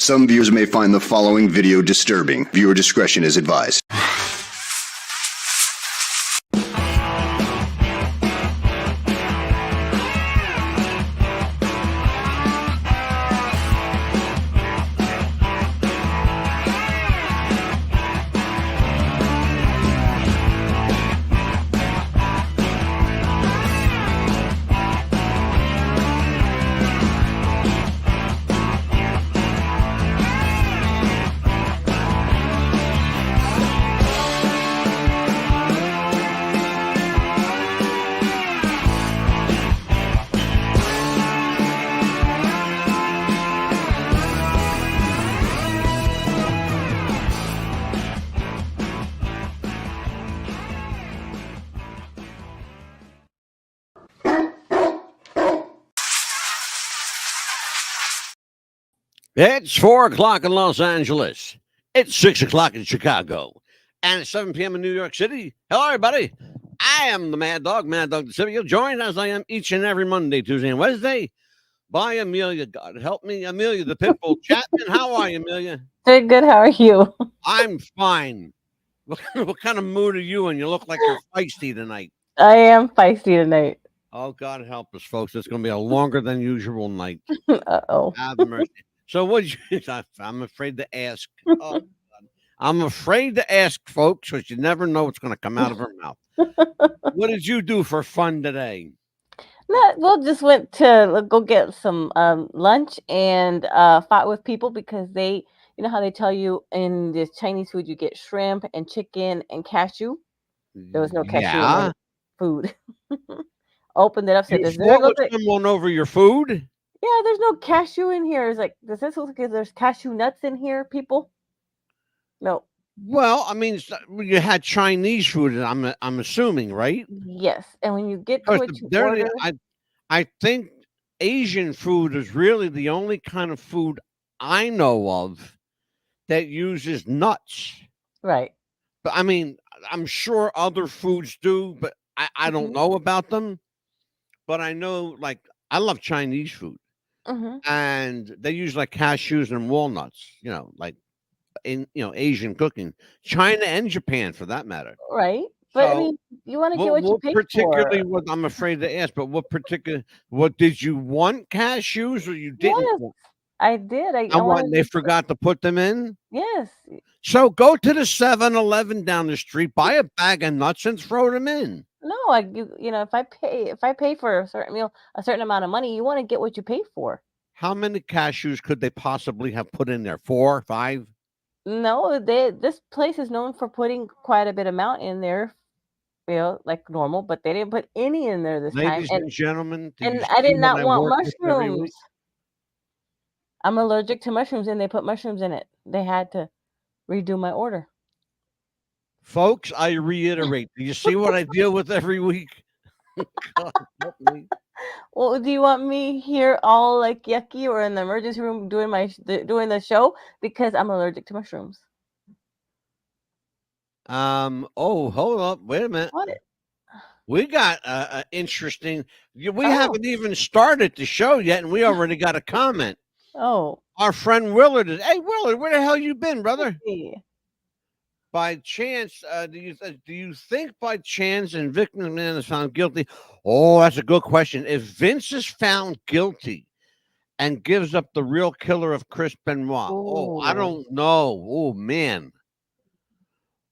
Some viewers may find the following video disturbing. Viewer discretion is advised. It's 4 o'clock in Los Angeles. It's 6 o'clock in Chicago. And it's 7 p.m. in New York City. Hello, everybody. I am the Mad Dog the Civil, joined as I am each and every Monday, Tuesday, and Wednesday by Amelia. God help me, Amelia, the Pitbull Chapman. How are you, Amelia? Doing good. How are you? I'm fine. What kind of mood are you in? You look like you're feisty tonight. I am feisty tonight. Oh, God help us, folks. It's going to be a longer than usual night. Uh-oh. Have mercy. So what? I'm afraid to ask. Oh, God. I'm afraid to ask, folks, because you never know what's going to come out of her mouth. What did you do for fun today? Well, just went to go get some lunch and fought with people because you know how they tell you in this Chinese food you get shrimp and chicken and cashew. There was no cashew in my food. Opened it up, said, "You fought with someone over your food?" Yeah, there's no cashew in here. It's like, does this look like there's cashew nuts in here, people? No. Well, I mean, you had Chinese food, and I'm assuming, right? Yes, and when you get to it, you order. I think Asian food is really the only kind of food I know of that uses nuts. Right. But I mean, I'm sure other foods do, but I don't know about them. But I know, like, I love Chinese food. And they use like cashews and walnuts, like in Asian cooking, China and Japan for that matter. Right. But So, I mean, you want to get what you pay particularly for. what I'm afraid to ask, but what did you want cashews or you didn't? Yes, Want? I did. I And wanted they forgot to put them in? Yes. So go to the 7-Eleven down the street, buy a bag of nuts and throw them in. No, if I pay for a certain meal, a certain amount of money, you want to get what you pay for. How many cashews could they possibly have put in there? 4, 5? No, this place is known for putting quite a bit amount in there, like normal, but they didn't put any in there this time. Ladies and gentlemen, and I did not want mushrooms. I'm allergic to mushrooms, and they put mushrooms in it. They had to redo my order. Folks, I reiterate, do you see what I deal with every week? God, help me. Well, do you want me here all like yucky or in the emergency room doing the show because I'm allergic to mushrooms? Oh, hold up. Wait a minute. What? We got interesting. We haven't even started the show yet, and we already got a comment. Oh. Our friend Willard is. Hey, Willard, where the hell you been, brother? Hey. By chance, do you think by chance and Vic McMahon is found guilty? Oh, that's a good question. If Vince is found guilty and gives up the real killer of Chris Benoit, I don't know. Oh, man.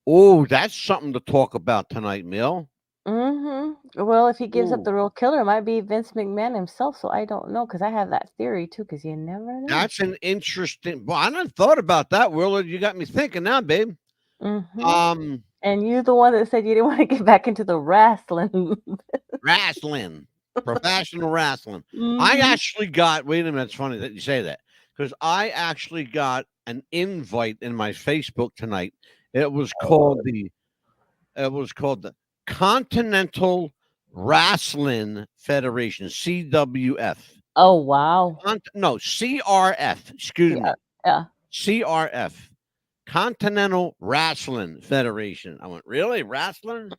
Oh, that's something to talk about tonight, Mill. Well, if he gives up the real killer, it might be Vince McMahon himself. So I don't know, because I have that theory too. Because you never know. That's an interesting. Well, I never thought about that, Willard. You got me thinking now, babe. And you're the one that said you didn't want to get back into the wrestling. Professional wrestling. I actually got. Wait a minute. It's funny that you say that, because I actually got an invite in my Facebook tonight. It was called the Continental Wrestling Federation, CWF. Oh, wow. No, CRF. Excuse me. Yeah. CRF. Continental Wrestling Federation. I went, really? Wrestling?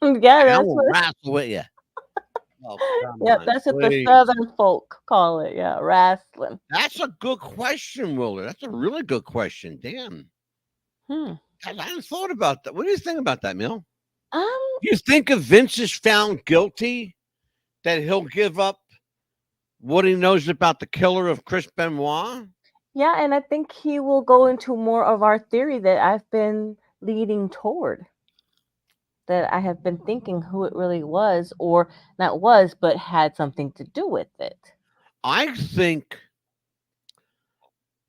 Yeah, I won't wrestle with you. Oh, come Yep, on, that's what the please. Southern folk call it. Yeah, wrestling. That's a good question, Willard. That's a really good question. Damn. Hmm. I hadn't thought about that. What do you think about that, Mill? Um. You think if Vince is found guilty, that he'll give up what he knows about the killer of Chris Benoit? Yeah, and I think he will go into more of our theory that I've been leading toward. That I have been thinking who it really was, or not was, but had something to do with it. I think,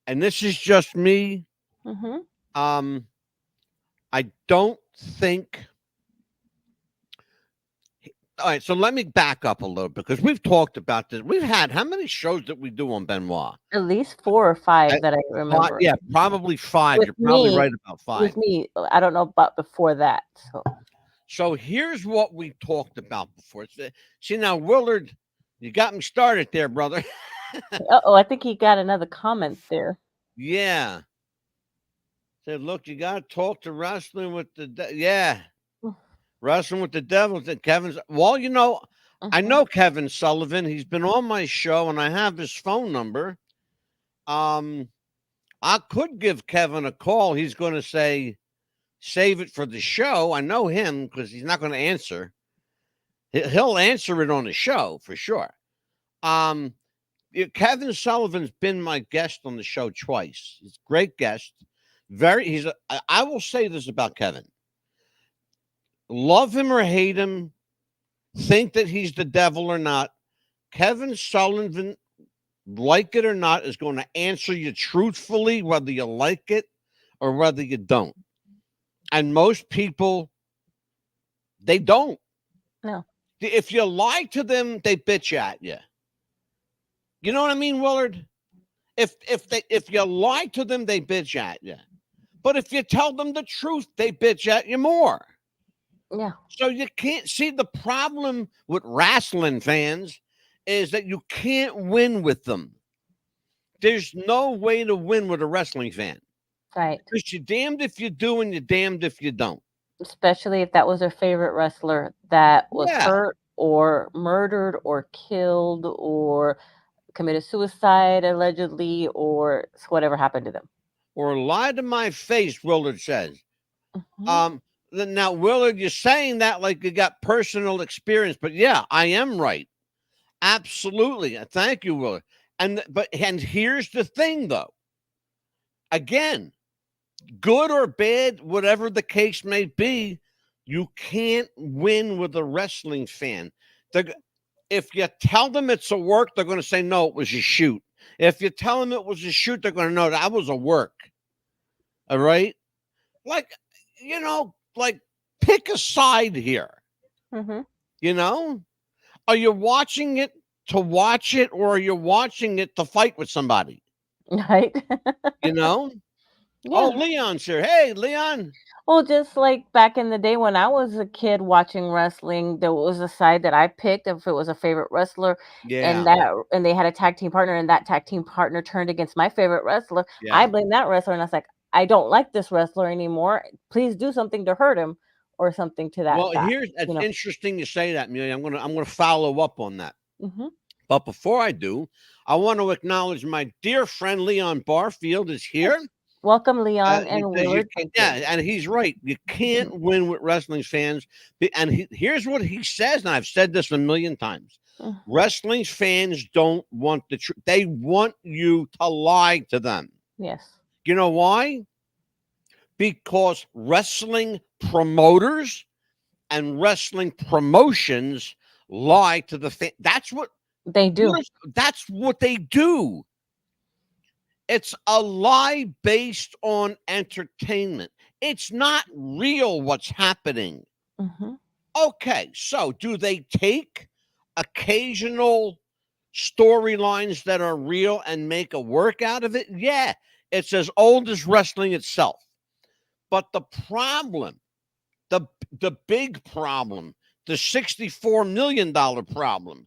and this is just me, Mm-hmm. um, I don't think. All right, so let me back up a little because we've talked about this. We've had how many shows that we do on Benoit? At least 4 or 5 I, that I remember. yeah, probably 5. With You're probably me, right about 5. I don't know about before that. So here's what we talked about before. See now, Willard, you got me started there, brother. I think he got another comment there. Yeah. Said, look, you got to talk to wrestling with yeah. Wrestling with the Devils and Kevin's. Well, I Mhm. know Kevin Sullivan. He's been on my show, and I have his phone number. I could give Kevin a call. He's going to say, save it for the show. I know him because he's not going to answer. He'll answer it on the show for sure. Kevin Sullivan's been my guest on the show twice. He's a great guest. I will say this about Kevin. Love him or hate him, think that he's the devil or not, Kevin Sullivan, like it or not, is going to answer you truthfully, whether you like it or whether you don't. And most people, they don't. No. If you lie to them, they bitch at you. You know what I mean, Willard? If you lie to them, they bitch at you. But if you tell them the truth, they bitch at you more. Yeah. So you can't see the problem with wrestling fans is that you can't win with them. There's no way to win with a wrestling fan. Right. Because you're damned if you do and you're damned if you don't. Especially if that was their favorite wrestler that was Yeah. hurt or murdered or killed or committed suicide allegedly or whatever happened to them. Or lie to my face, Willard says. Mhm. Now, Willard, you're saying that like you got personal experience, but yeah, I am right. Absolutely. Thank you, Willard. And here's the thing, though. Again, good or bad, whatever the case may be, you can't win with a wrestling fan. If you tell them it's a work, they're going to say, no, it was a shoot. If you tell them it was a shoot, they're going to know that was a work. All right? Like, pick a side here. Mhm. Are you watching it to watch it or are you watching it to fight with somebody? Right. Oh, Yeah. Leon's here. Hey, Leon. Well, just like back in the day when I was a kid watching wrestling, there was a side that I picked if it was a favorite wrestler, Yeah. and they had a tag team partner, and that tag team partner turned against my favorite wrestler. I Yeah. blame that wrestler, and I was like, I don't like this wrestler anymore. Please do something to hurt him, or something to that Well, guy. it's interesting you say that, Amelia. I'm gonna follow up on that. Hmm. But before I do, I want to acknowledge my dear friend Leon Barfield is here. Welcome, Leon He and says Willard. yeah, and he's right. You can't win with wrestling fans. And here's what he says, and I've said this a million times. Mhm. Wrestling fans don't want the truth. They want you to lie to them. Yes. You know why? Because wrestling promoters and wrestling promotions lie to the fan. That's what They do. that's what they do. It's a lie based on entertainment. It's not real what's happening. Hmm. Okay, so do they take occasional storylines that are real and make a work out of it? Yeah, it's as old as wrestling itself. But the problem, the big problem, the $64 million problem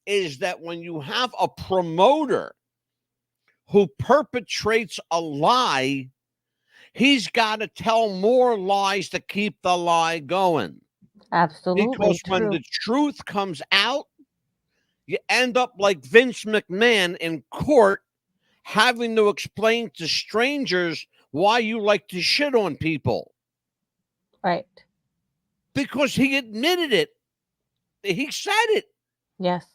is that when you have a promoter who perpetrates a lie, he's got to tell more lies to keep the lie going. Absolutely Because when true. the truth comes out, you end up like Vince McMahon in court having to explain to strangers why you like to shit on people. Right. Because he admitted it. He said it. Yes.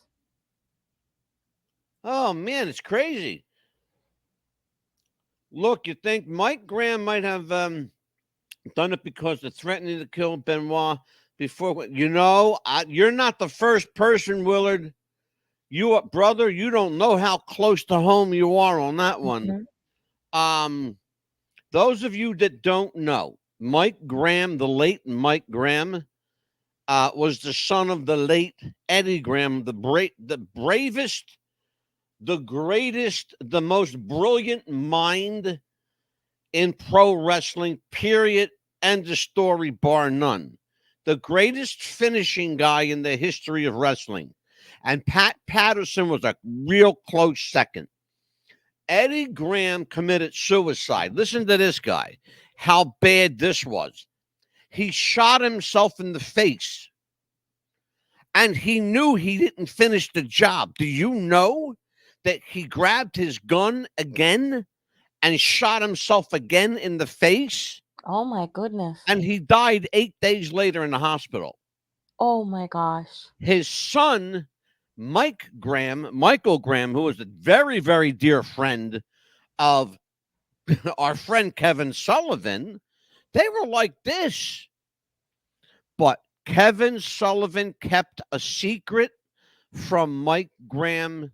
Oh, man, it's crazy. Look, you think Mike Graham might have done it because of threatening to kill Benoit before? You're not the first person, Willard. Brother, you don't know how close to home you are on that one. Those of you that don't know, Mike Graham, the late Mike Graham, was the son of the late Eddie Graham, the bravest, the greatest, the most brilliant mind in pro wrestling, period. End of story, bar none. The greatest finishing guy in the history of wrestling. And Pat Patterson was a real close second. Eddie Graham committed suicide. Listen to this guy, how bad this was. He shot himself in the face, and he knew he didn't finish the job. Do you know that he grabbed his gun again and shot himself again in the face? Oh my goodness. And he died 8 days later in the hospital. Oh my gosh. His son, Michael Graham, who was a very, very dear friend of our friend Kevin Sullivan, they were like this. But Kevin Sullivan kept a secret from Mike Graham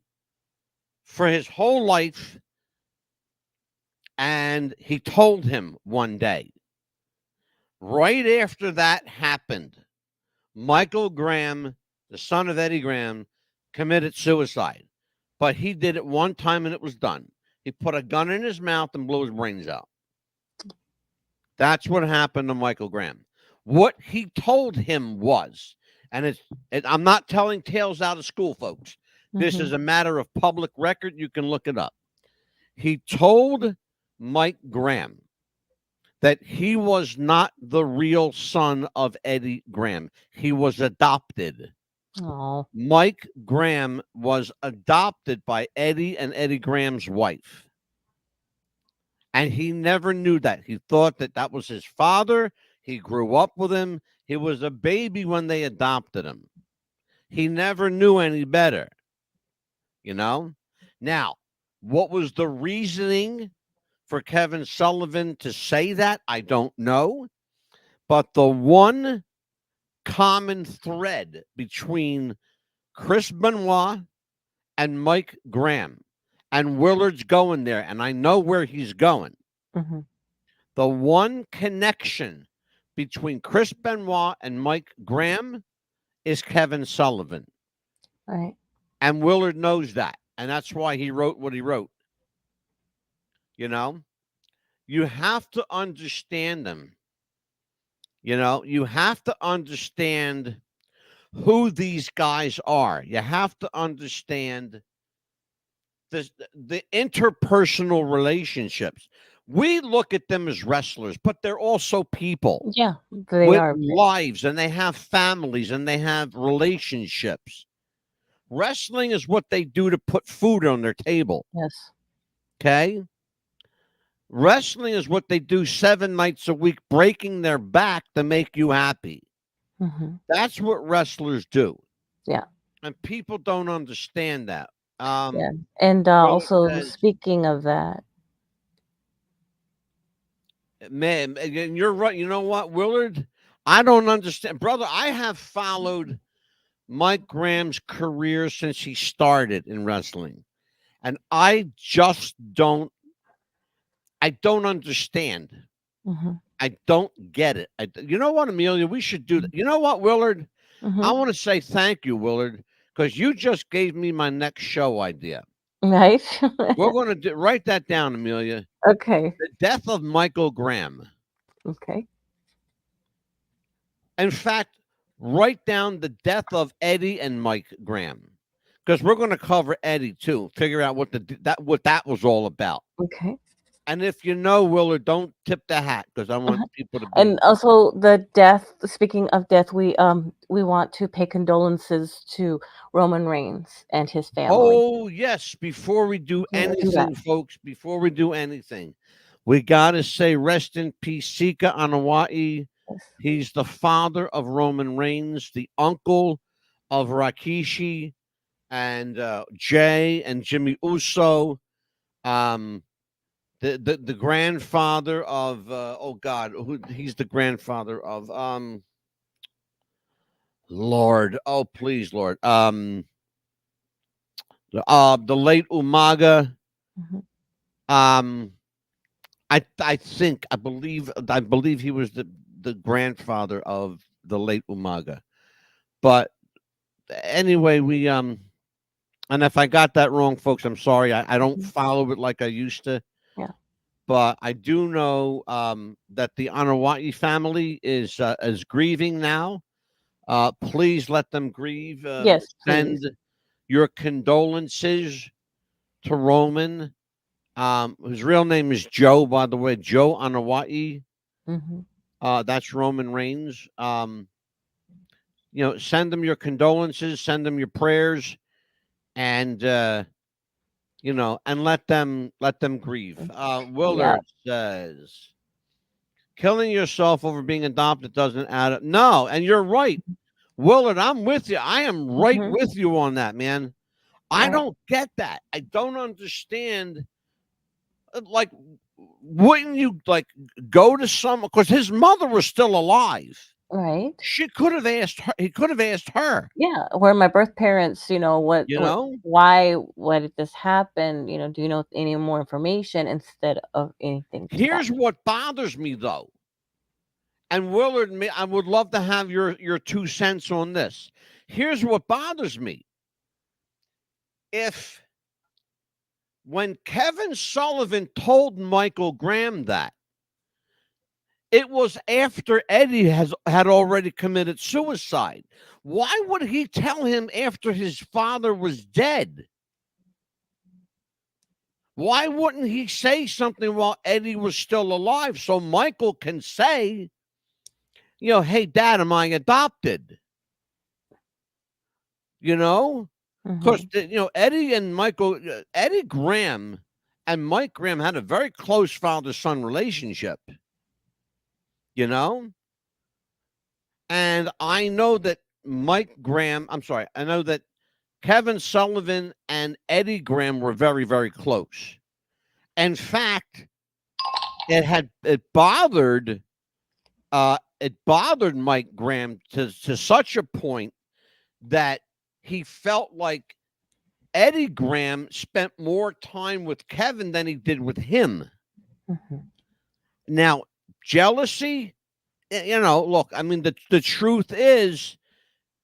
for his whole life. And he told him one day, right after that happened, Michael Graham, the son of Eddie Graham, committed suicide. But he did it one time and it was done. He put a gun in his mouth and blew his brains out. That's what happened to Michael Graham. What he told him was, and I'm not telling tales out of school, folks. This is a matter of public record. You can look it up. He told Mike Graham that he was not the real son of Eddie Graham. He was adopted. Oh. Mike Graham was adopted by Eddie and Eddie Graham's wife. And he never knew that. He thought that that was his father. He grew up with him. He was a baby when they adopted him. He never knew any better. You know? Now, what was the reasoning for Kevin Sullivan to say that? I don't know. But the one common thread between Chris Benoit and Mike Graham, and Willard's going there, and I know where he's going. The one connection between Chris Benoit and Mike Graham is Kevin Sullivan. Right. And Willard knows that. And that's why he wrote what he wrote. You know, you have to understand them. You know, you have to understand who these guys are. You have to understand the interpersonal relationships. We look at them as wrestlers, but they're also people. Yeah, they with are. lives, and they have families, and they have relationships. Wrestling is what they do to put food on their table. Yes. Okay? Wrestling is what they do 7 nights a week, breaking their back to make you happy. That's what wrestlers do. Yeah. And people don't understand that. Yeah. And also, speaking of that, man, you're right. You know what, Willard? I don't understand. Brother, I have followed Mike Graham's career since he started in wrestling. And I just don't understand. I don't get it. You know what, Amelia? We should do that. You know what, Willard? I want to say thank you, Willard, because you just gave me my next show idea. Right. We're going to write that down, Amelia. Okay. The death of Michael Graham. Okay. In fact, write down the death of Eddie and Mike Graham, because we're going to cover Eddie too. Figure out what that was all about. Okay. And if you know, Willard, don't tip the hat because I want people to be. And also the death. Speaking of death, we want to pay condolences to Roman Reigns and his family. Oh, yes. Before we do Yeah, do that. anything, folks, before we do anything, we got to say rest in peace, Sika Anawai. Yes. He's the father of Roman Reigns, the uncle of Rikishi and Jay and Jimmy Uso. The grandfather of oh God, he's the grandfather of Lord. Oh please, Lord. The late Umaga. Mhm. I believe he was the grandfather of the late Umaga. But anyway, we and if I got that wrong, folks, I'm sorry. I don't Mhm. follow it like I used to. Yeah. But I do know that the Anawati family is grieving now. Please let them grieve. Yes, please. Send your condolences to Roman. His real name is Joe, by the way, Joe Anawati. Hmm. That's Roman Reigns. Send them your condolences, send them your prayers, and and let them grieve. Yeah. Willard says, killing yourself over being adopted doesn't add up. No, and you're right, Willard. I'm with you. I am right Hmm. with you on that, man. I Right. don't get that. I don't understand. Like, wouldn't you like go to some? Because his mother was still alive. Right. She could have asked her. He could have asked her. Yeah. Where my birth parents, You know. why did this happen? Do you know any more information instead of anything to that? Here's what bothers me, though. And Willard, I would love to have your 2 cents on this. Here's what bothers me. If when Kevin Sullivan told Michael Graham that, it was after Eddie had already committed suicide. Why would he tell him after his father was dead? Why wouldn't he say something while Eddie was still alive so Michael can say, hey, Dad, am I adopted? Because Hmm. Eddie Graham and Mike Graham had a very close father-son relationship, you know? And I know that I know that Kevin Sullivan and Eddie Graham were very, very close. In fact, it bothered Mike Graham to such a point that he felt like Eddie Graham spent more time with Kevin than he did with him. Hmm. Now, jealousy, look, I mean, the truth is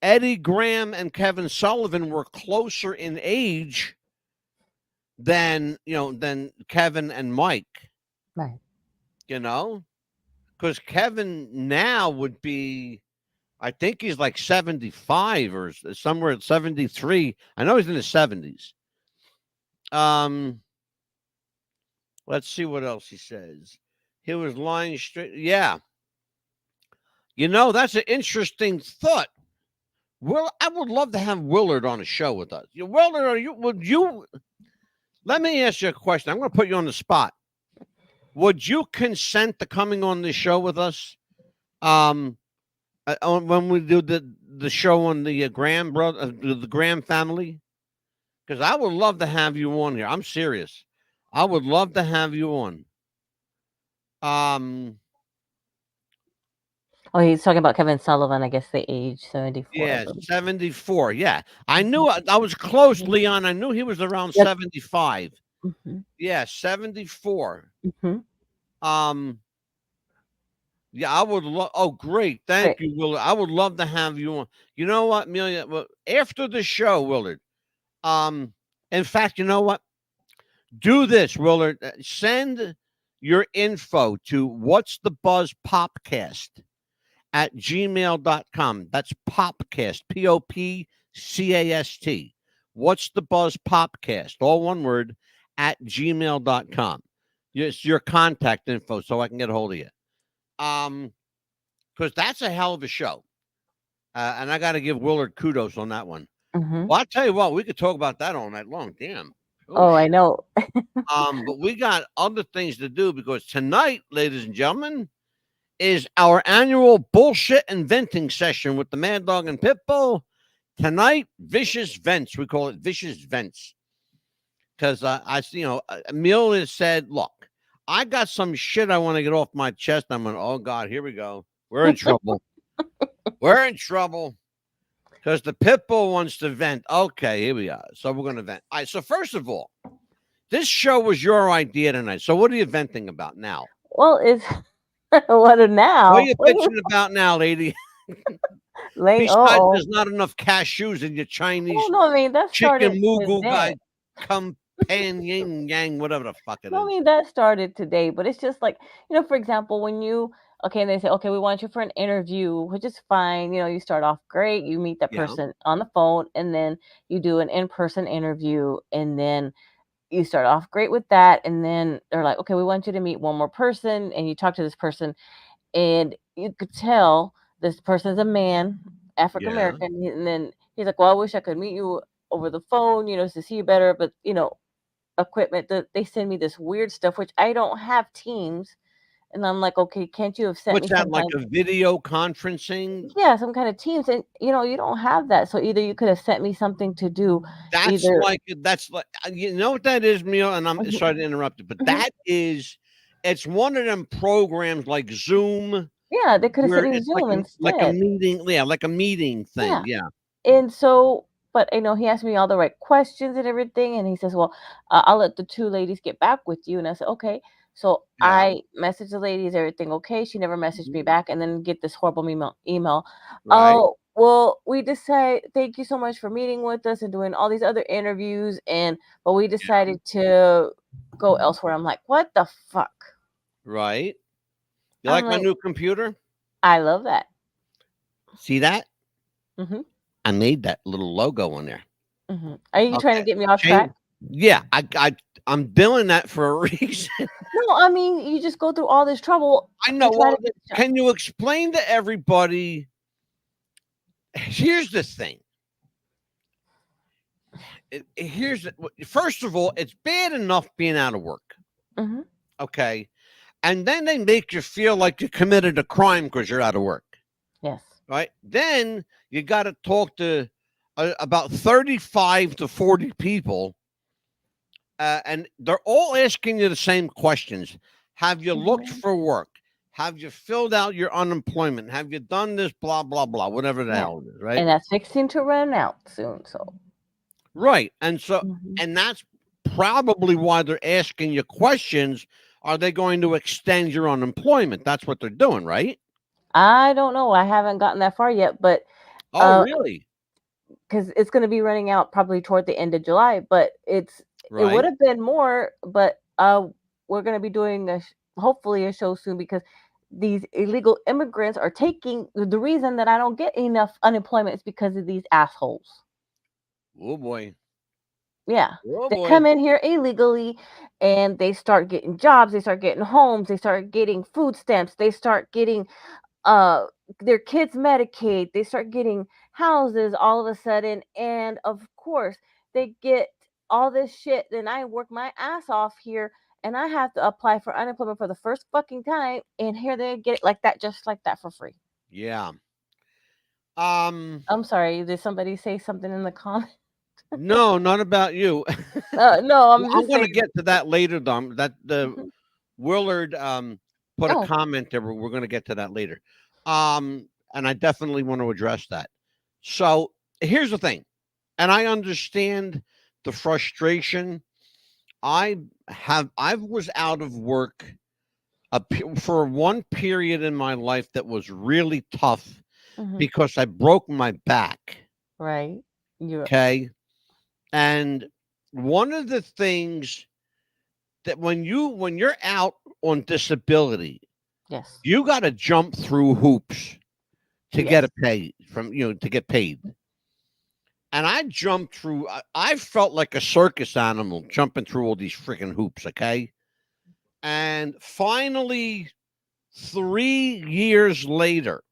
Eddie Graham and Kevin Sullivan were closer in age than Kevin and Mike, Right. because Kevin now would be, I think he's like 75 or somewhere at 73. I know he's in his 70s. Let's see what else he says. He was lying straight. Yeah. That's an interesting thought. Well, I would love to have Willard on a show with us. Willard, let me ask you a question. I'm going to put you on the spot. Would you consent to coming on this show with us? When we do the show on the Graham the Graham family? Because I would love to have you on here. I'm serious. I would love to have you on. Oh, he's talking about Kevin Sullivan. I guess the age 74. I Yeah, believe. 74. Yeah. I Mhm. knew I was close, Mhm. Leon. I knew he was around Yep. 75. Hmm. Yeah, 74. Hmm. Um, yeah, I would love. Oh, great. Thank Right. you, Willard. I would love to have you on. You know what, Amelia? Well, after the show, Willard. In fact, you know what? Do this, Willard. Send your info to What's the Buzz Popcast at gmail.com. That's Popcast, Popcast. What's the Buzz Popcast? All one word at gmail.com. It's your contact info so I can get a hold of you. Because that's a hell of a show. And I got to give Willard kudos on that one. Mhm. Well, I'll tell you what, we could talk about that all night long. Damn. Oh, I shit. know. But we got other things to do because tonight, ladies and gentlemen, is our annual bullshit inventing session with the Mad Dog and Pitbull. Tonight, Vicious Vents. We call it Vicious Vents. Because Emil has said, look, I got some shit I want to get off my chest. I'm going, oh God, here we go. We're in trouble. We're in trouble. Because the Pitbull wants to vent. Okay, here we are. So we're going to vent. All right. So first of all, this show was your idea tonight. So what are you venting about now? Well, it's what a now. What are you What do you bitching about now, lady? late? Besides, Oh, there's not enough cashews in your Chinese well, no, I mean that chicken started mugu today. guy, pan yin yang, whatever the fuck it No, I is. mean that started today, but it's just like, for example, when you okay, and they say, okay, we want you for an interview, which is fine. You start off great, you meet that Yeah. person on the phone, and then you do an in-person interview, and then you start off great with that, and then they're like, okay, we want you to meet one more person, and you talk to this person, and you could tell this person's a man, African Yeah. American, and then he's like, well, I wish I could meet you over the phone, to see you better, but equipment that they send me this weird stuff, which I don't have Teams, and I'm like, okay, can't you have sent me What's that, some like kind? a video conferencing? Yeah, some kind of Teams, and you don't have that, so either you could have sent me something to do, That's either. like you know what that is, Mio, and I'm Mhm, sorry to interrupt you, but mhm. it's one of them programs like Zoom Yeah, they could have where sent me it's Zoom like a instead. meeting, yeah, like a meeting Yeah. thing, yeah. And so, but he asked me all the right questions and everything, and he says, "Well, I'll let the two ladies get back with you." And I said, "Okay." So Yeah. I messaged the lady, "Is everything okay?" She never messaged me Mhm. back, and then get this horrible email. Right. Oh, well, we decide. Thank you so much for meeting with us and doing all these other interviews, but we decided to go elsewhere. I'm like, what the fuck? Right. You I'm like my like, new computer? I love that. See that? Hmm. I made that little logo on there. Are you trying to Okay. get me off Change. track? Yeah, I'm doing that for a reason. No, I mean, you just go through all this trouble I to know. try Well, to get the job. can you explain to everybody? Here's the thing. First of all, it's bad enough being out of work. Mhm. Okay. And then they make you feel like you committed a crime because you're out of work. Yes. Right. Then you got to talk to about 35 to 40 people. And they're all asking you the same questions. Have you looked Mhm. for work? Have you filled out your unemployment? Have you done this? Blah, blah, blah, whatever the Yeah, hell it is. Right. and that's fixing to run out soon, so. Right. And so, Mhm. and that's probably why they're asking you questions. Are they going to extend your unemployment? That's what they're doing, right? I don't know, I haven't gotten that far yet, but, Oh, really? because it's gonna be running out probably toward the end of July, but it would Right. have been more, but, we're gonna be doing hopefully a show soon because these illegal immigrants are taking the reason that I don't get enough unemployment is because of these assholes. Oh, boy. Yeah. Oh, They boy. come in here illegally and they start getting jobs, they start getting homes, they start getting food stamps, they start getting uh their kids Medicaid, they start getting houses all of a sudden, and of course they get all this shit. Then I work my ass off here and I have to apply for unemployment for the first fucking time, and here they get it like that, just like that, for free. Yeah. Um, I'm sorry, did somebody say something in the comment? no, not about you. No, Well, I'm I'm just gonna saying. get to that later, Dom. That the Mhm. Willard put a Oh. comment there, but we're gonna get to that later. And I definitely want to address that. So here's the thing, and I understand the frustration. I was out of work for one period in my life that was really tough Mhm. because I broke my back. Right. You're. Okay. And one of the things that when you're out on disability, Yes. you got to jump through hoops to get Yes. a pay to get paid. And I jumped through. I felt like a circus animal jumping through all these freaking hoops. Okay, And finally, 3 years later,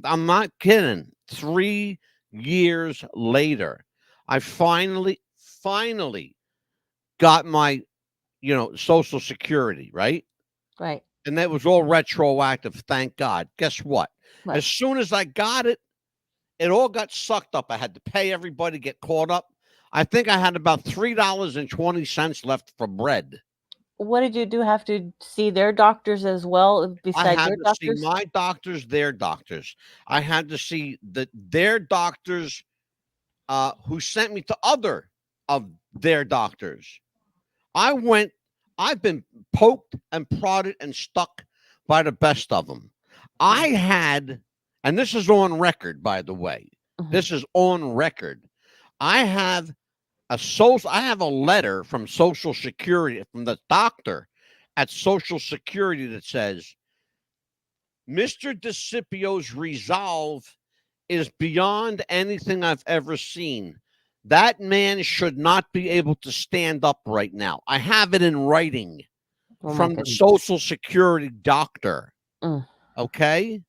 I'm not kidding, 3 years later, I finally got my, Social Security, right? Right. And that was all retroactive, thank God. Guess what? What? As soon as I got it, it all got sucked up. I had to pay everybody, get caught up. I think I had about $3.20 left for bread. What did you do? Have to see their doctors as well I besides had your to see doctors? my doctors, their doctors. I had to see their doctors who sent me to other of their doctors. I've been poked and prodded and stuck by the best of them. I had, and this is on record, by the way. Mhm. This is on record. I have I have a letter from Social Security, from the doctor at Social Security, that says, Mr. DeCipio's resolve is beyond anything I've ever seen. That man should not be able to stand up right now. I have it in writing Oh my from the goodness. Social Security doctor. Mm. Okay.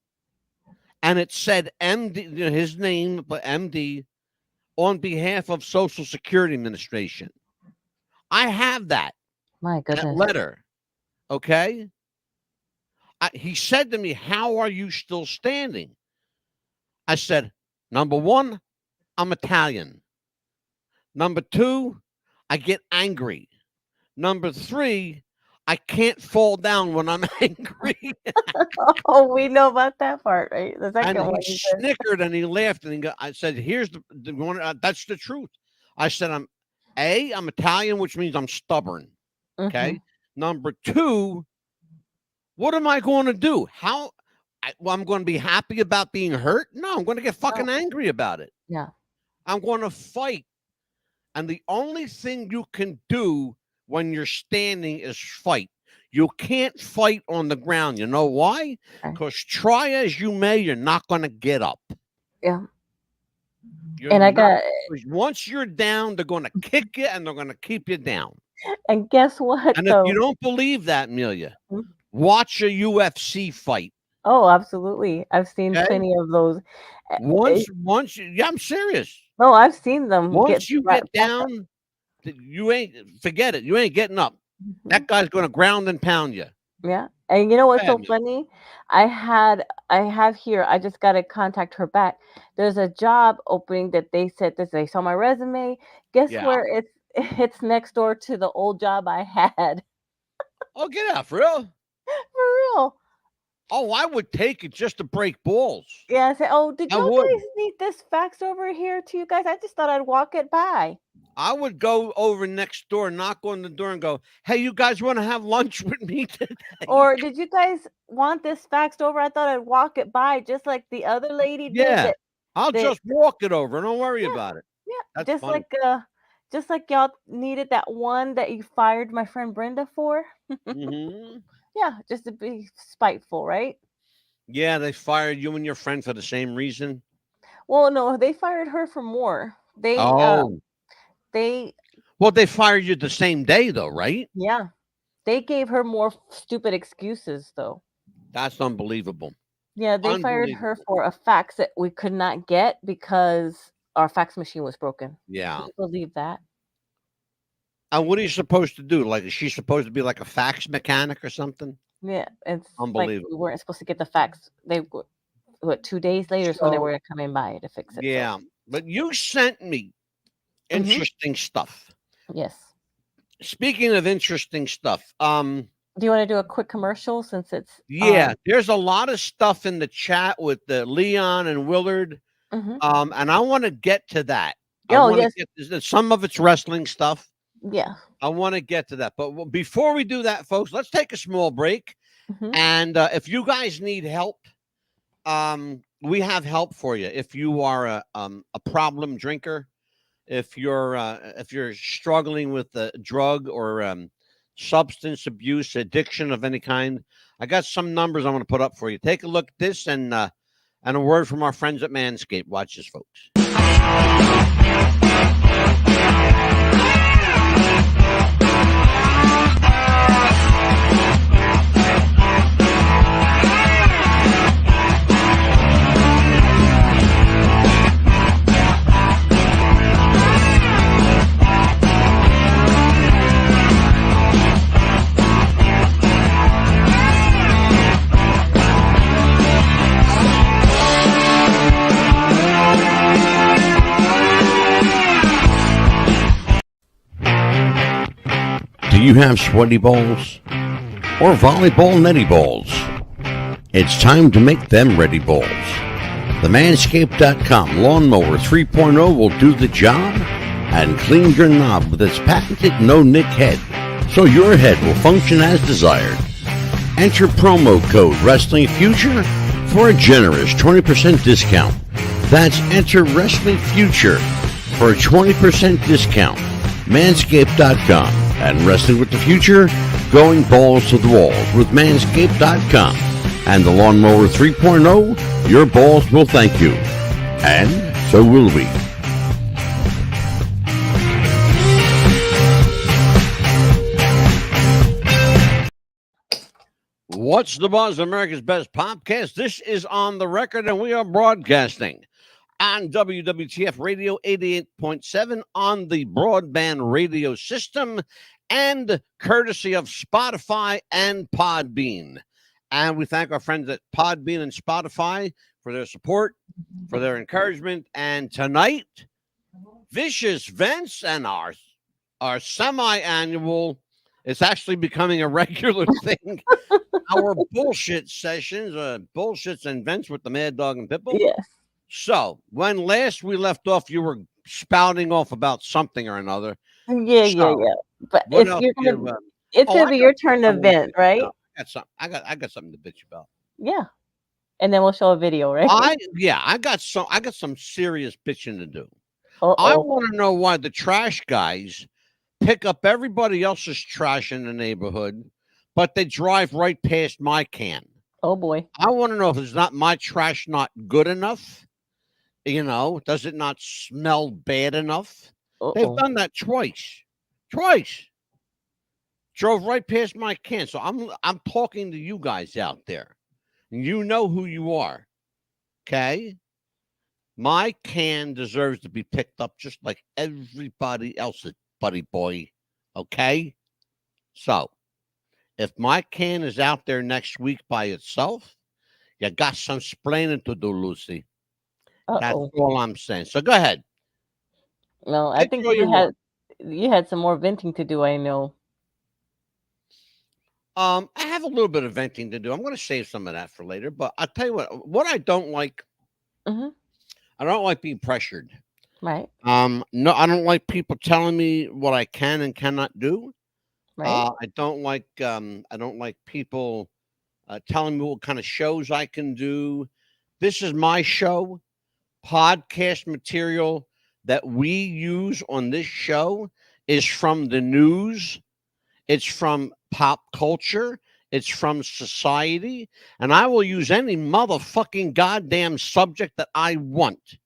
And it said MD, his name, but MD, on behalf of Social Security Administration. I have that My goodness. letter. Okay. He said to me, how are you still standing? I said, number one, I'm Italian. Number two, I get angry. Number three, I can't fall down when I'm angry. Oh, we know about that part, right? The second And one. he You said. snickered and he laughed and I said, here's the one. That's the truth. I said, I'm Italian, which means I'm stubborn. Okay. Mhm. Number two, what am I going to do? I'm going to be happy about being hurt? No, I'm going to get fucking angry about it. Yeah. I'm going to fight. And the only thing you can do when you're standing is fight. You can't fight on the ground. You know why? Okay. Because try as you may, you're not going to get up. Yeah. You're And I not- got, once you're down, they're going to kick you and they're going to keep you down. and guess what And if though? you don't believe that, Amelia, Mhm. watch a UFC fight. Oh, absolutely. I've seen Okay. plenty of those. I'm serious. No, I've seen them Once you right get back up. down, forget it. You ain't getting up. Mhm. That guy's going to ground and pound you. Yeah. And you know what's so Bad. funny? I have here, I just got to contact her back. There's a job opening that they said that they saw my resume. Guess Yeah. where it's next door to the old job I had. Oh, get out, for real? For real. Oh, I would take it just to break balls. Yeah, I said, oh, did I y'all would. guys need this faxed over here to you guys? I just thought I'd walk it by. I would go over next door, knock on the door and go, hey, you guys want to have lunch with me today? Or did you guys want this faxed over? I thought I'd walk it by just like the other lady did. Yeah. I'll that- just walk it over. Don't worry Yeah. about it. Yeah, That's just funny. like y'all needed that one that you fired my friend Brenda for. Mhm. Yeah, just to be spiteful, right? Yeah, they fired you and your friend for the same reason. Well, no, they fired her for more. They Well, they fired you the same day, though, right? yeah, they gave her more stupid excuses though. That's unbelievable. Yeah, they fired her Unbelievable. for a fax that we could not get because our fax machine was broken. Yeah. Can you believe that? And what are you supposed to do? Like, is she supposed to be like a fax mechanic or something? Yeah, it's like Unbelievable. we weren't supposed to get the fax. They were, 2 days later is when they So- were coming by to fix it. so, Yeah. But you sent me interesting stuff. yes. Speaking of interesting stuff, Do you want to do a quick commercial since it's yeah, there's a lot of stuff in the chat with the Leon and Willard. mhm. And I want to get to that. I Oh, wanna yes. get some of it's wrestling stuff. Yeah. I want to get to that. But before we do that, folks, let's take a small break. Mhm. And if you guys need help, we have help for you. If you are a problem drinker, if you're struggling with a drug or substance abuse, addiction of any kind, I got some numbers I want to put up for you. Take a look at this and a word from our friends at Manscaped. Watch this, folks. you have sweaty balls? Or volleyball netty balls? It's time to make them ready balls. The Manscaped.com Lawnmower 3.0 will do the job and clean your knob with its patented no-nick head, so your head will function as desired. Enter promo code Wrestling Future for a generous 20% discount. That's enter Wrestling Future for a 20% discount. Manscaped.com and Wrestling with the Future, going balls to the walls with Manscaped.com and the Lawnmower 3.0. Your balls will thank you, and so will we. What's the buzz? America's best podcast. This is On the Record, and we are broadcasting on WWTF Radio 88.7 on the broadband radio system and courtesy of Spotify and Podbean. And we thank our friends at Podbean and Spotify for their support, for their encouragement. And tonight, Vicious Vince and our semi-annual, it's actually becoming a regular thing. Our bullshit sessions, bullshits and Vince with the Mad Dog and Pitbull. Yes. So, when last we left off, you were spouting off about something or another. Yeah. But What it's else you're do gonna, you, it's I gonna be got your turn to something to vent, bitch right? about. I got something to bitch about. Yeah. And then we'll show a video, right? I got some serious bitching to do. I Uh-oh. want to know why the trash guys pick up everybody else's trash in the neighborhood, but they drive right past my can. Oh boy. I want to know if it's not my trash not good enough. You know, does it not smell bad enough? They've Uh-oh. done that twice. Twice. Drove right past my can. So I'm talking to you guys out there. You know who you are. Okay? My can deserves to be picked up just like everybody else's, buddy boy. Okay? So, if my can is out there next week by itself, you got some splaining to do, Lucy. That's Uh-oh. all I'm saying. So go ahead. No, I think you had some more venting to do, I know. I have a little bit of venting to do. I'm going to save some of that for later, but I'll tell you what I don't like. Mm-hmm. I don't like being pressured. Right. No, I don't like people telling me what I can and cannot do. Right. I don't like people telling me what kind of shows I can do. This is my show. Podcast material that we use on this show is from the news. It's from pop culture. It's from society. And I will use any motherfucking goddamn subject that I want.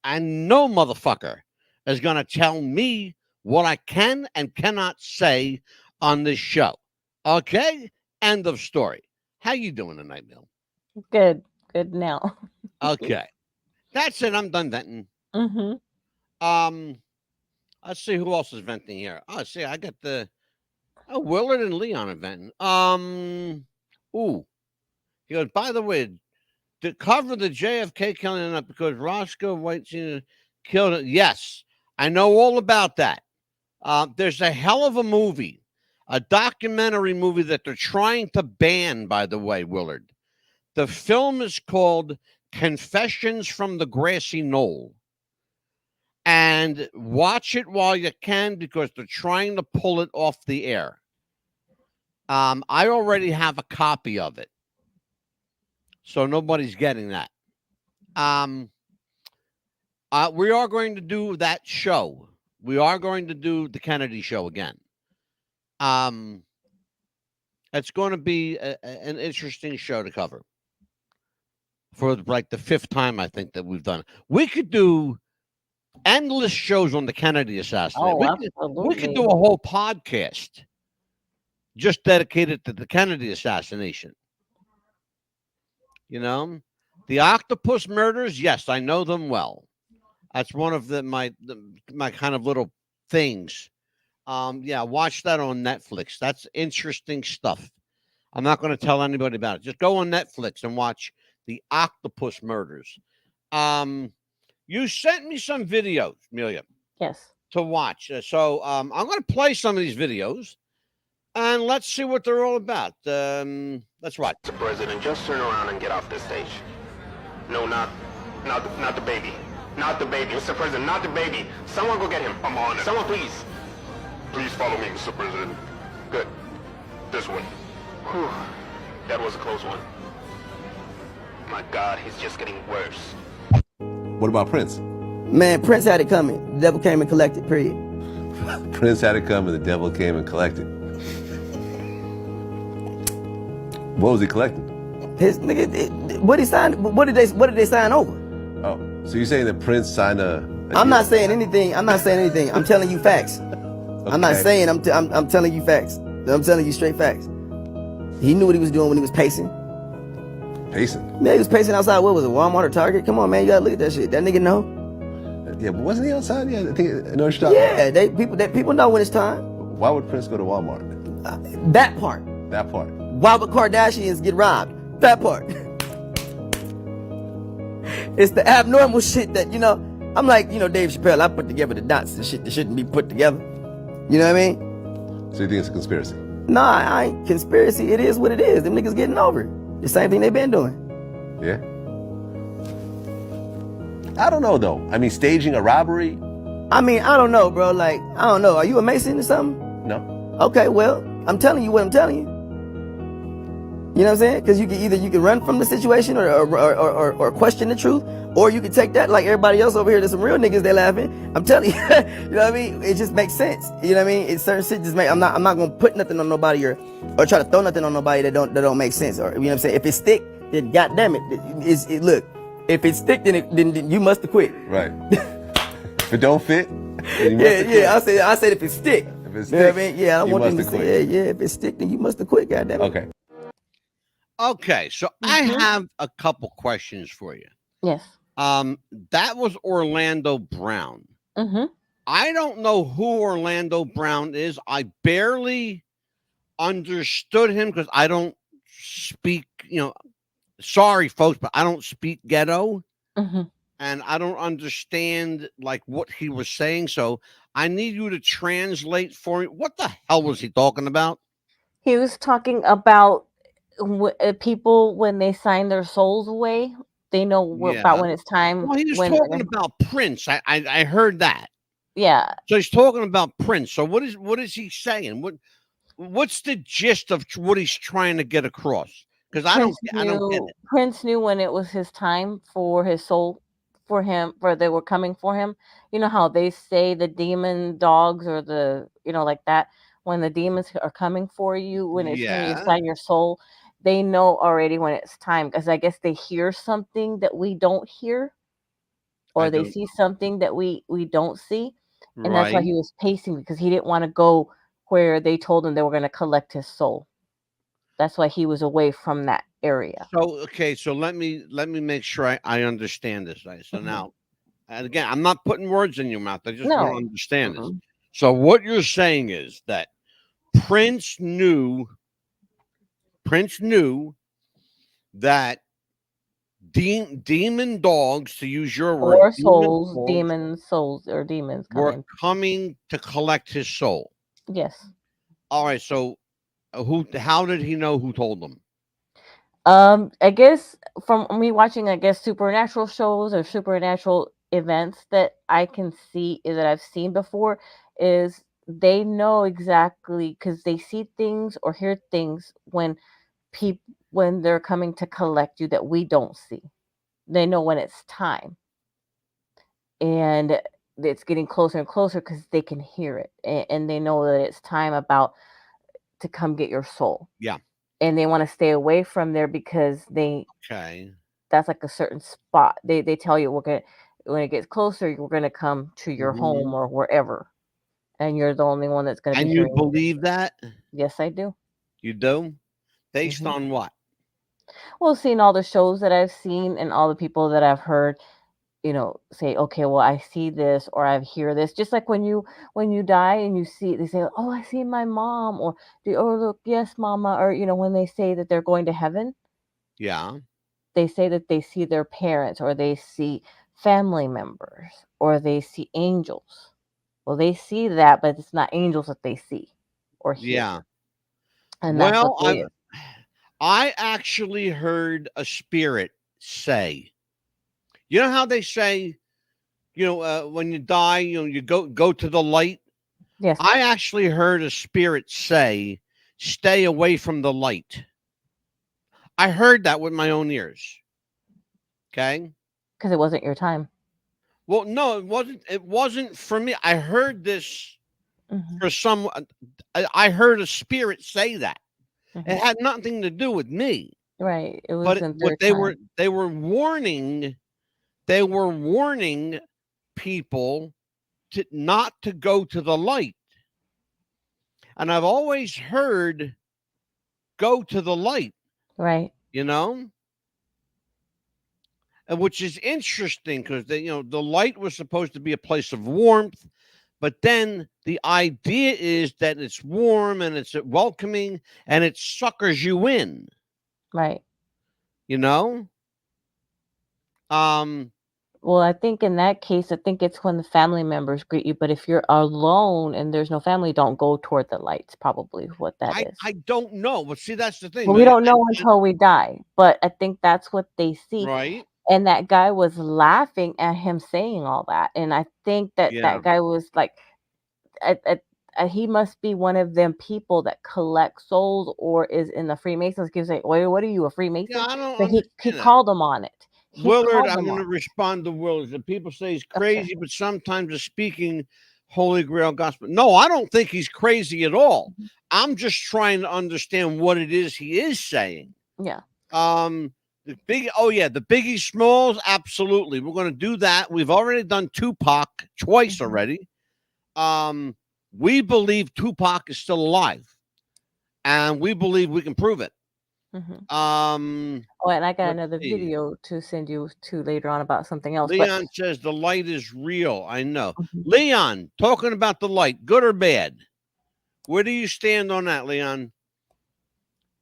And no motherfucker is going to tell me what I can and cannot say on this show. Okay? End of story. How you doing tonight, Bill? Good now. Okay. That's it. I'm done venting. Mm-hmm. Let's see who else is venting here. Oh, see, I got Willard and Leon are venting. He goes, by the way, to cover the JFK killing up because Roscoe White Sr. killed it. Yes, I know all about that. There's a hell of a movie, a documentary movie that they're trying to ban, by the way, Willard. The film is called Confessions from the Grassy Knoll. And watch it while you can because they're trying to pull it off the air. I already have a copy of it. So nobody's getting that. We are going to do that show. We are going to do the Kennedy show again. It's going to be an interesting show to cover. For like the fifth time, I think, that we've done it. We could do endless shows on the Kennedy assassination. We could do a whole podcast just dedicated to the Kennedy assassination. You know, the octopus murders. Yes, I know them well. That's one of my kind of little things. Yeah, watch that on Netflix. That's interesting stuff. I'm not going to tell anybody about it. Just go on Netflix and watch the octopus murders. You sent me some videos, Amelia. Yes. To watch. So I'm going to play some of these videos. and let's see what they're all about. Let's watch. Mr. President, just turn around and get off this stage. No, not the baby. Not the baby. Mr. President, not the baby. Someone go get him. I'm on it. Someone, please. Please follow me, Mr. President. Good. This way. Whew. That was a close one. My God, he's just getting worse. What about Prince? Man, Prince had it coming. The devil came and collected, period. Prince had it coming, the devil came and collected. What was he collecting? His nigga, what he signed? What did they sign over? Oh, so you're saying that Prince signed a I'm not saying anything. I'm telling you facts. Okay. I'm not saying. I'm telling you facts. I'm telling you straight facts. He knew what he was doing when he was pacing. Pacing? Man, he was pacing outside. What was it? Walmart or Target? Come on, man. You gotta look at that shit. That nigga know. Yeah, but wasn't he outside? Yeah, I think I know what you're talking Yeah, people know when it's time. Why would Prince go to Walmart? That part. That part. Why would Kardashians get robbed? That part. It's the abnormal shit that, I'm like, Dave Chappelle, I put together the dots and shit that shouldn't be put together. You know what I mean? So you think it's a conspiracy? Nah, I ain't conspiracy. It is what it is. Them niggas getting over it. The same thing they been doing. Yeah. I don't know though. I mean, staging a robbery? I mean, I don't know, bro. Like, I don't know. Are you a Mason or something? No. Okay, well, I'm telling you what I'm telling you. You know what I'm saying? Because you can run from the situation or question the truth, or you can take that like everybody else over here. There's some real niggas they laughing. I'm telling you, you know what I mean? It just makes sense. You know what I mean? It's certain shit just make. I'm not gonna put nothing on nobody or try to throw nothing on nobody that don't make sense. Or you know what I'm saying? If it stick, then goddamn it, look. If it stick, then you must have quit. Right. If it don't fit, then you must have quit. I said if it stick. If it stick, you know what I mean? Yeah, I don't you want them to must have say, quit. yeah, if it stick, then you must have quit. Goddamn it. Okay. Okay, so I have a couple questions for you. Yes. That was Orlando Brown. Mm-hmm. I don't know who Orlando Brown is. I barely understood him because I don't speak, sorry folks, but I don't speak ghetto. Mm-hmm. And I don't understand like what he was saying. So I need you to translate for me. What the hell was he talking about? He was talking about people when they sign their souls away. They know about when it's time. Well, he was talking about Prince. I heard that. Yeah. So he's talking about Prince. So what is he saying? What's the gist of what he's trying to get across? Because I don't get it. Prince knew when it was his time for his soul, for they were coming for him. You know how they say the demon dogs or the like that, when the demons are coming for you, when it's when you sign your soul, they know already when it's time, because I guess they hear something that we don't hear, or they see something that we don't see, and that's why he was pacing, because he didn't want to go where they told him they were going to collect his soul. That's why he was away from that area. So okay, so let me make sure I understand this, right? So now, and again, I'm not putting words in your mouth. I just want to understand this. So what you're saying is that Prince knew that demon dogs, to use your word, or souls, demon souls or demons were coming to collect his soul. Yes. All right. So how did he know who told them? I guess from me watching, supernatural shows or supernatural events that I can see that I've seen before, is they know exactly, because they see things or hear things when they're coming to collect you that we don't see. They know when it's time, and it's getting closer and closer because they can hear it, and they know that it's time to come get your soul. Yeah. And they want to stay away from there because that's like a certain spot. They tell you when it gets closer, we're gonna come to your home or wherever, and you're the only one that's gonna. And you believe that? Yes, I do. You do? Based on what? Well, seeing all the shows that I've seen and all the people that I've heard, say, okay, well, I see this or I hear this. Just like when you die and you see, they say, oh, I see my mom, or look, yes, mama, or when they say that they're going to heaven. Yeah. They say that they see their parents, or they see family members, or they see angels. Well, they see that, but it's not angels that they see or hear. Yeah. And that's what Well, they. I actually heard a spirit say, you know how they say, when you die, you go to the light. Yes, I actually heard a spirit say, stay away from the light. I heard that with my own ears. Okay. because it wasn't your time. Well, no, it wasn't. It wasn't for me. I heard this Mhm, for someone. I heard a spirit say that. It mhm. had nothing to do with me. Right. It But wasn't what their time. they were warning, they were warning people to not to go to the light. And I've always heard go to the light, Right. you know, and which is interesting because the light was supposed to be a place of warmth, but then the idea is that it's warm and it's welcoming and it suckers you in, Right. you know. Um, Well, I think in that case, I think it's when the family members greet you. But if you're alone and there's no family, don't go toward the lights. Probably what that is. I don't know, but see, that's the thing, Well, we man. don't know until we die. But I think that's what they see. Right? And that guy was laughing at him saying all that. And I think that Yeah. that guy was like, he must be one of them people that collect souls or is in the Freemasons. He say, "Wait, what are you, a Freemason?" Yeah, I don't But he understand that. called them on it. He Willard, called I'm them going to on it. respond to Willard. The people say he's Okay. crazy, but sometimes is speaking Holy Grail gospel. No, I don't think he's crazy at all. Mhm. I'm just trying to understand what it is he is saying. Yeah. The Biggie Smalls, absolutely. We're going to do that. We've already done Tupac twice Mhm. already. We believe Tupac is still alive, and we believe we can prove it. Mhm. Um, Oh, and I got let's another see. video to send you to later on about something else. But Leon says the light is real. I know. Mhm. Leon, talking about the light, good or bad? Where do you stand on that, Leon?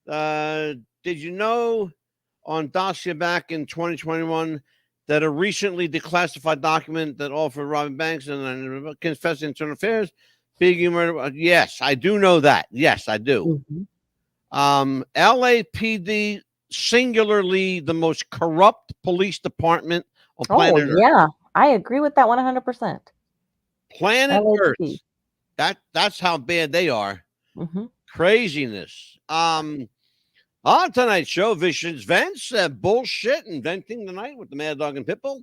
Did you know on Dacia back in 2021 that a recently declassified document that offered Robin Banks and confessed internal affairs, Biggie murder? Yes, I do know that. Yes, I do. Mhm. LAPD, singularly the most corrupt police department on Oh planet Earth. yeah, I agree with that 100%. Planet Earth. LAPD. That's how bad they are. Mhm. Craziness. On tonight's show, Visions Vents, bullshit, inventing the night with the Mad Dog and Pitbull.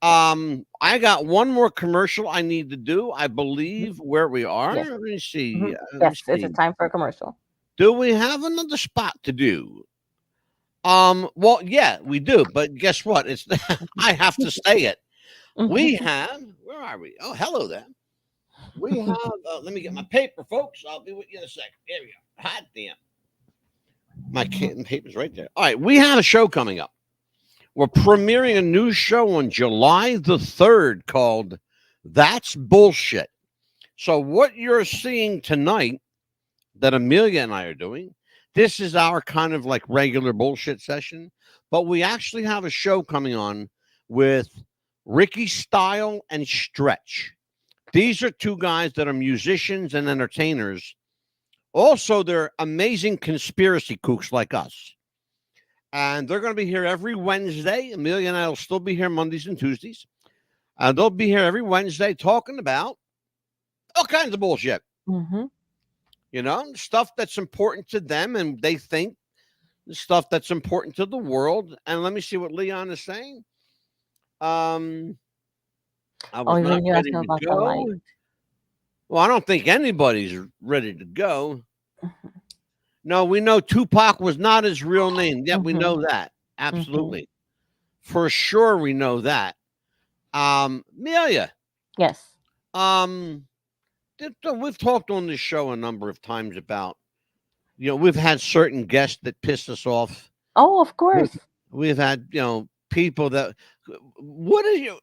I got one more commercial I need to do. I believe where we are. Yes. Let me see. Mhm. Let me Yes, it's see. a time for a commercial. Do we have another spot to do? Well, yeah, we do, but guess what? It's I have to say it. We have, where are we? Oh, hello there. We have, let me get my paper, folks. I'll be with you in a second. Here we go. Hot damn. My paper's right there. All right, we have a show coming up. We're premiering a new show on July the 3rd called That's Bullshit. So what you're seeing tonight that Amelia and I are doing, this is our kind of like regular bullshit session, but we actually have a show coming on with Ricky Style and Stretch. These are two guys that are musicians and entertainers. Also, they're amazing conspiracy kooks like us. And they're going to be here every Wednesday. Amelia and I will still be here Mondays and Tuesdays. And they'll be here every Wednesday talking about all kinds of bullshit. Mhm. Stuff that's important to them and they think stuff that's important to the world. And let me see what Leon is saying. I was not Then you asked ready me to about the go. light. Well, I don't think anybody's ready to go. Mhm. No, we know Tupac was not his real name. Yeah, we Mhm. know that. Absolutely. For sure, we know that. Amelia, Yes. we've talked on this show a number of times about, we've had certain guests that piss us off. Oh, of course. We've had, people that, what are you,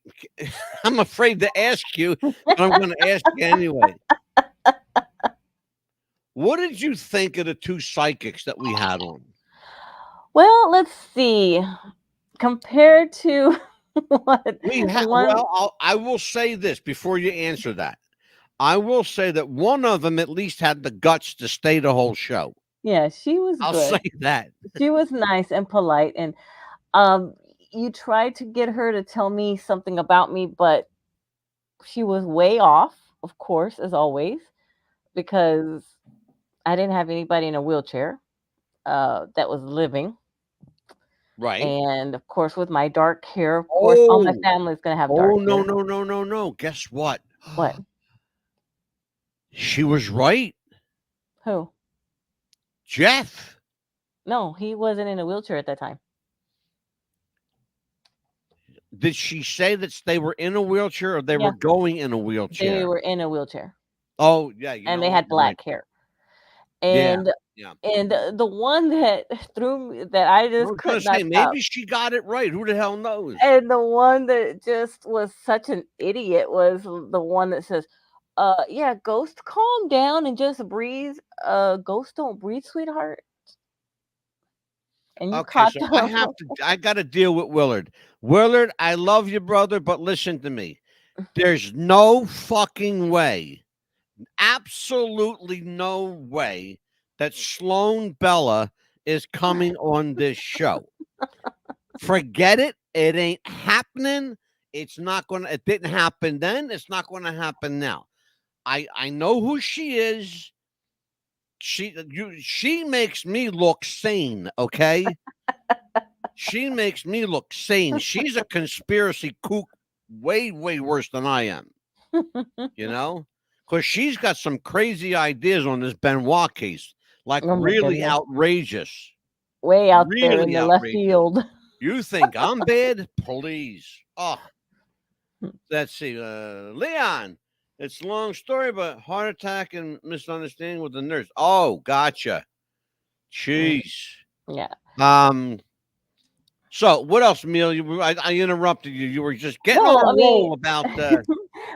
I'm afraid to ask you, but I'm going to ask you anyway. What did you think of the two psychics that we had on? Well, let's see. Compared to what one I will say this before you answer that. I will say that one of them at least had the guts to stay the whole show. Yeah, she was I'll good. say that. She was nice and polite, and um, you tried to get her to tell me something about me, but she was way off, of course, as always, because I didn't have anybody in a wheelchair that was living. Right. And of course, with my dark hair, of course, all my Oh, family is gonna have oh, dark no, hair. no, no, no, no. Guess what? What? She was right. Who? Jeff. No, he wasn't in a wheelchair at that time. Did she say that they were in a wheelchair or they Yeah, were going in a they wheelchair? were in a wheelchair, Oh, yeah. You and know they what? had You're right. black hair. Yeah. And Yeah. the one that threw me, that I I just was going could to not say, stop, maybe she got it right. Who the hell knows? and the one that just was such an idiot was the one that says, yeah, Ghost, calm down and just breathe. Ghost don't breathe, sweetheart." And you Okay, caught so the I got to deal with Willard. Willard, I love you, brother, but listen to me. There's no fucking way, absolutely no way that Sloan Bella is coming on this show. Forget it. It ain't happening. It's not going to, it didn't happen then. It's not going to happen now. I know who she is. She makes me look sane, okay? She makes me look sane. She's a conspiracy kook way, way worse than I am, you know? Because she's got some crazy ideas on this Benoit case, like oh my really goodness, outrageous. way out there in Really the left outrageous. field. You think I'm bad? Please. Oh, let's see. Leon, it's a long story, but heart attack and misunderstanding with the nurse. Oh, gotcha. Mm, Jeez. yeah. So what else, Amelia? I interrupted you. You were just getting on No, I a mean, roll about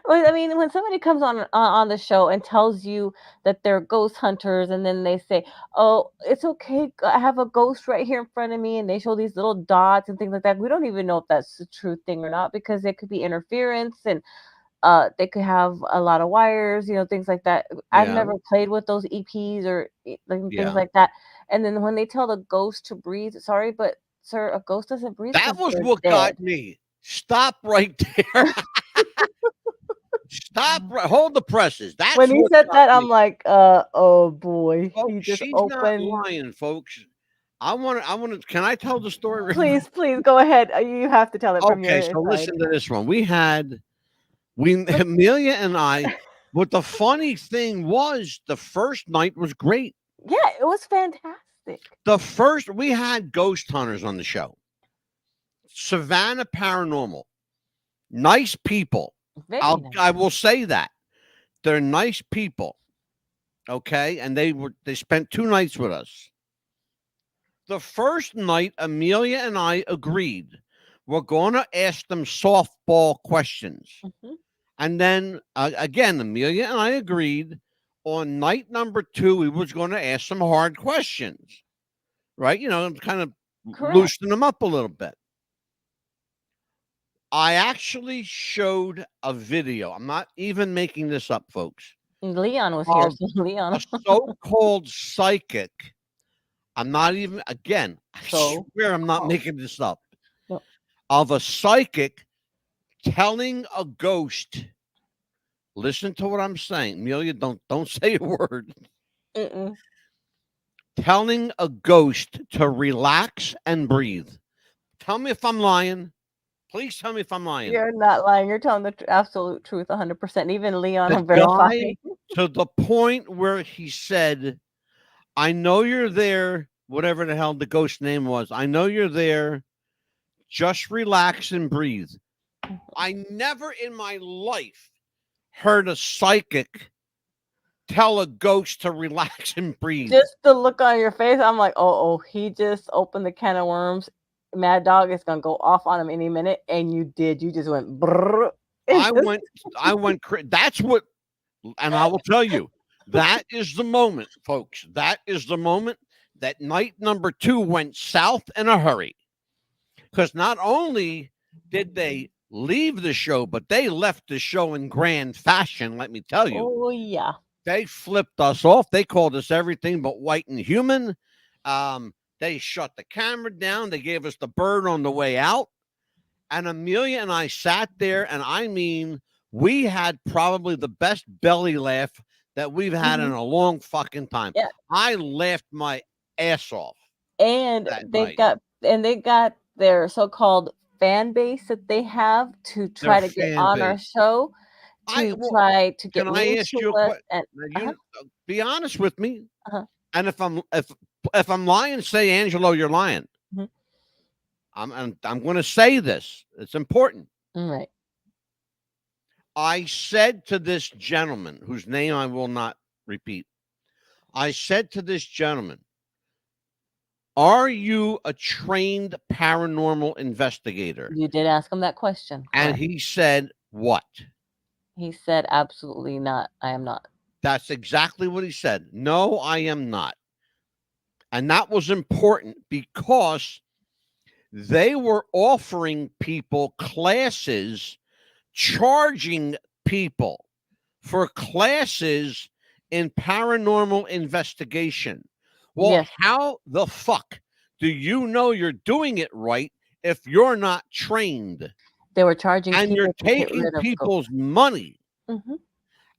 well, I mean, when somebody comes on the show and tells you that they're ghost hunters, and then they say, "Oh, it's okay, I have a ghost right here in front of me," and they show these little dots and things like that. We don't even know if that's the true thing or not, because it could be interference, and they could have a lot of wires, things like that. I've yeah, never played with those EPs or like things yeah. like that. And then when they tell the ghost to breathe, sorry, but sir, a ghost doesn't breathe That because was they're what dead. got me. Stop right there. Stop right. Hold the presses. When That's he what said got that, I'm me. like, oh boy, he Folks, just she's not opened. lying, folks. I want to can I tell the story? Please, please go ahead. You have to tell it from Okay, your so side. listen to this one. We But Amelia and I, but the funny thing was the first night was great. yeah, it was fantastic. We had ghost hunters on the show. Savannah Paranormal. Nice people. Very nice. I will say that. They're nice people. Okay. And they spent 2 nights with us. The first night, Amelia and I agreed we're going to ask them softball questions. Mhm. And then again, Amelia and I agreed on night number 2, we was going to ask some hard questions, right? Kind of Correct. loosen them up a little bit. I actually showed a video. I'm not even making this up, folks. Leon was here, Of so Leon. a so-called psychic. I'm not even, again, I So swear I'm not called. making this up. No. Of a psychic telling a ghost. Listen to what I'm saying. Amelia, don't say a word. Mm-mm. Telling a ghost to relax and breathe. Tell me if I'm lying. Please tell me if I'm lying. You're not lying. You're telling the absolute truth, 100%. Even Leon The will verify. guy, to the point where he said, I know you're there, whatever the hell the ghost name was. I know you're there. Just relax and breathe. I never in my life heard a psychic tell a ghost to relax and breathe. Just the look on your face, I'm like, oh, he just opened the can of worms. Mad Dog is gonna go off on him any minute, and you did. You just went. Brrr. I went. That's what, and I will tell you, that is the moment, folks. That is the moment that night number 2 went south in a hurry. Because not only did they leave the show, but they left the show in grand fashion. Let me tell you. Oh yeah. They flipped us off. They called us everything but white and human. They shut the camera down. They gave us the bird on the way out. And Amelia and I sat there, and I mean, we had probably the best belly laugh that we've had in a long fucking time. Yeah. I laughed my ass off. And night. they got their so-called fan base that they have to try to get on our show try to get Can me I ask to you us. a question? Be honest with me. And if I'm lying, say, Angelo, you're lying. Mhm. I'm going to say this. It's important. Right. I said to this gentleman, whose name I will not repeat, I said to this gentleman, are you a trained paranormal investigator? You did ask him that question. And correct. he said, what? He said, absolutely not. I am not. That's exactly what he said. No, I am not. And that was important because they were offering people classes, charging people for classes in paranormal investigation. Well, Yes. how the fuck do you know you're doing it right if you're not trained? They were charging And people you're to get taking rid of people's money. Mhm.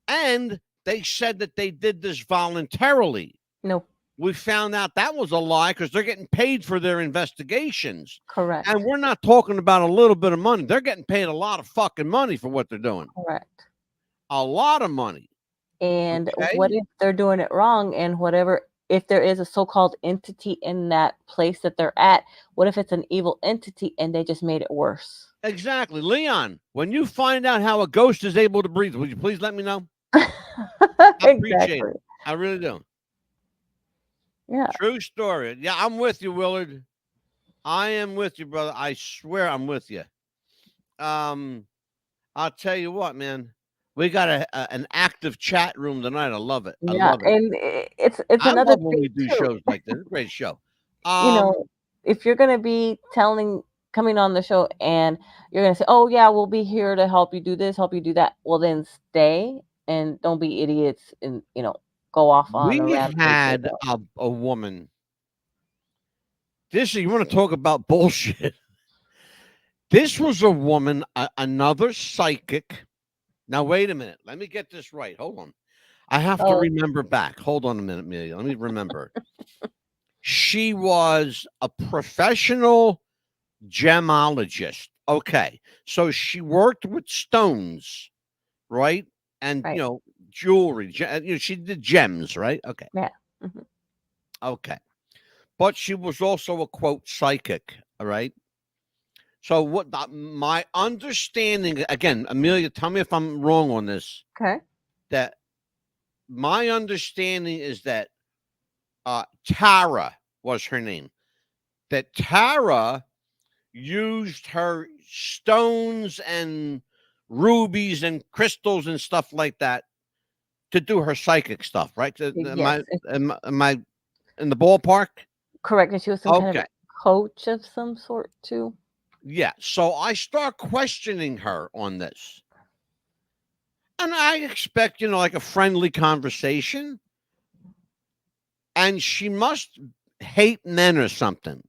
And they said that they did this voluntarily. No, We found out that was a lie because they're getting paid for their investigations. correct. And we're not talking about a little bit of money. They're getting paid a lot of fucking money for what they're doing. Correct. A lot of money. And Okay. what if they're doing it wrong and whatever, if there is a so-called entity in that place that they're at, what if it's an evil entity and they just made it worse? Exactly. Leon, when you find out how a ghost is able to breathe, would you please let me know? Appreciate it. I really do. Yeah. True story. Yeah, I'm with you, Willard. I am with you, brother. I swear I'm with you. I'll tell you what, man. We got an active chat room tonight. I love it. I Yeah, love it. and it's I another love when thing we do too. shows like this. It's a great show. You know, if you're gonna be coming on the show and you're gonna say, "Oh yeah, we'll be here to help you do this, help you do that," well then stay and don't be idiots and go off on a we rampage. had a woman. You want to talk about bullshit? This was a woman, another psychic. Now, wait a minute. Let me get this right. Hold on. I have to remember back. Hold on a minute, Amelia. Let me remember. She was a professional gemologist. Okay. So she worked with stones, right? And, Right. Jewelry. She did gems, right? Okay. Yeah. Mhm. Okay. But she was also a quote psychic. All right. So my understanding, again, Amelia, tell me if I'm wrong on this. Okay. That my understanding is that Tara was her name. That Tara used her stones and rubies and crystals and stuff like that to do her psychic stuff, right? Yes. Am I in the ballpark? Correct. And she was some kind of coach of some sort too. Yeah. So I start questioning her on this. And I expect, like a friendly conversation. And she must hate men or something.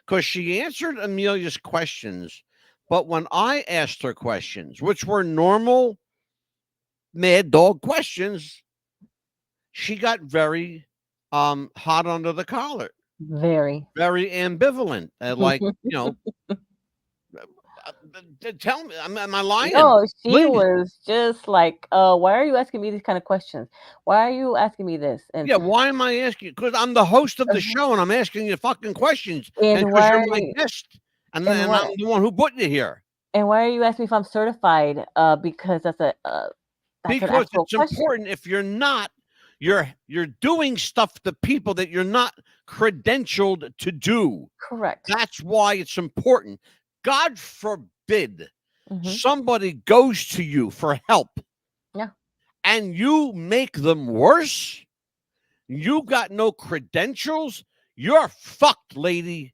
Because she answered Amelia's questions. But when I asked her questions, which were normal mad dog questions, she got very hot under the collar. Very Ambivalent. Tell me, am I lying? No, she was just like, why are you asking me these kind of questions? Why are you asking me this? And yeah, why am I asking? Because I'm the host of the show and I'm asking you fucking questions. And because you're my guest. And I'm the one who put you here. And why are you asking me if I'm certified? Because that's because it's important. If you're not, you're doing stuff to people that you're not credentialed to do. Correct. That's why it's important. God forbid somebody goes to you for help. Yeah. And you make them worse. You got no credentials. You're fucked, lady.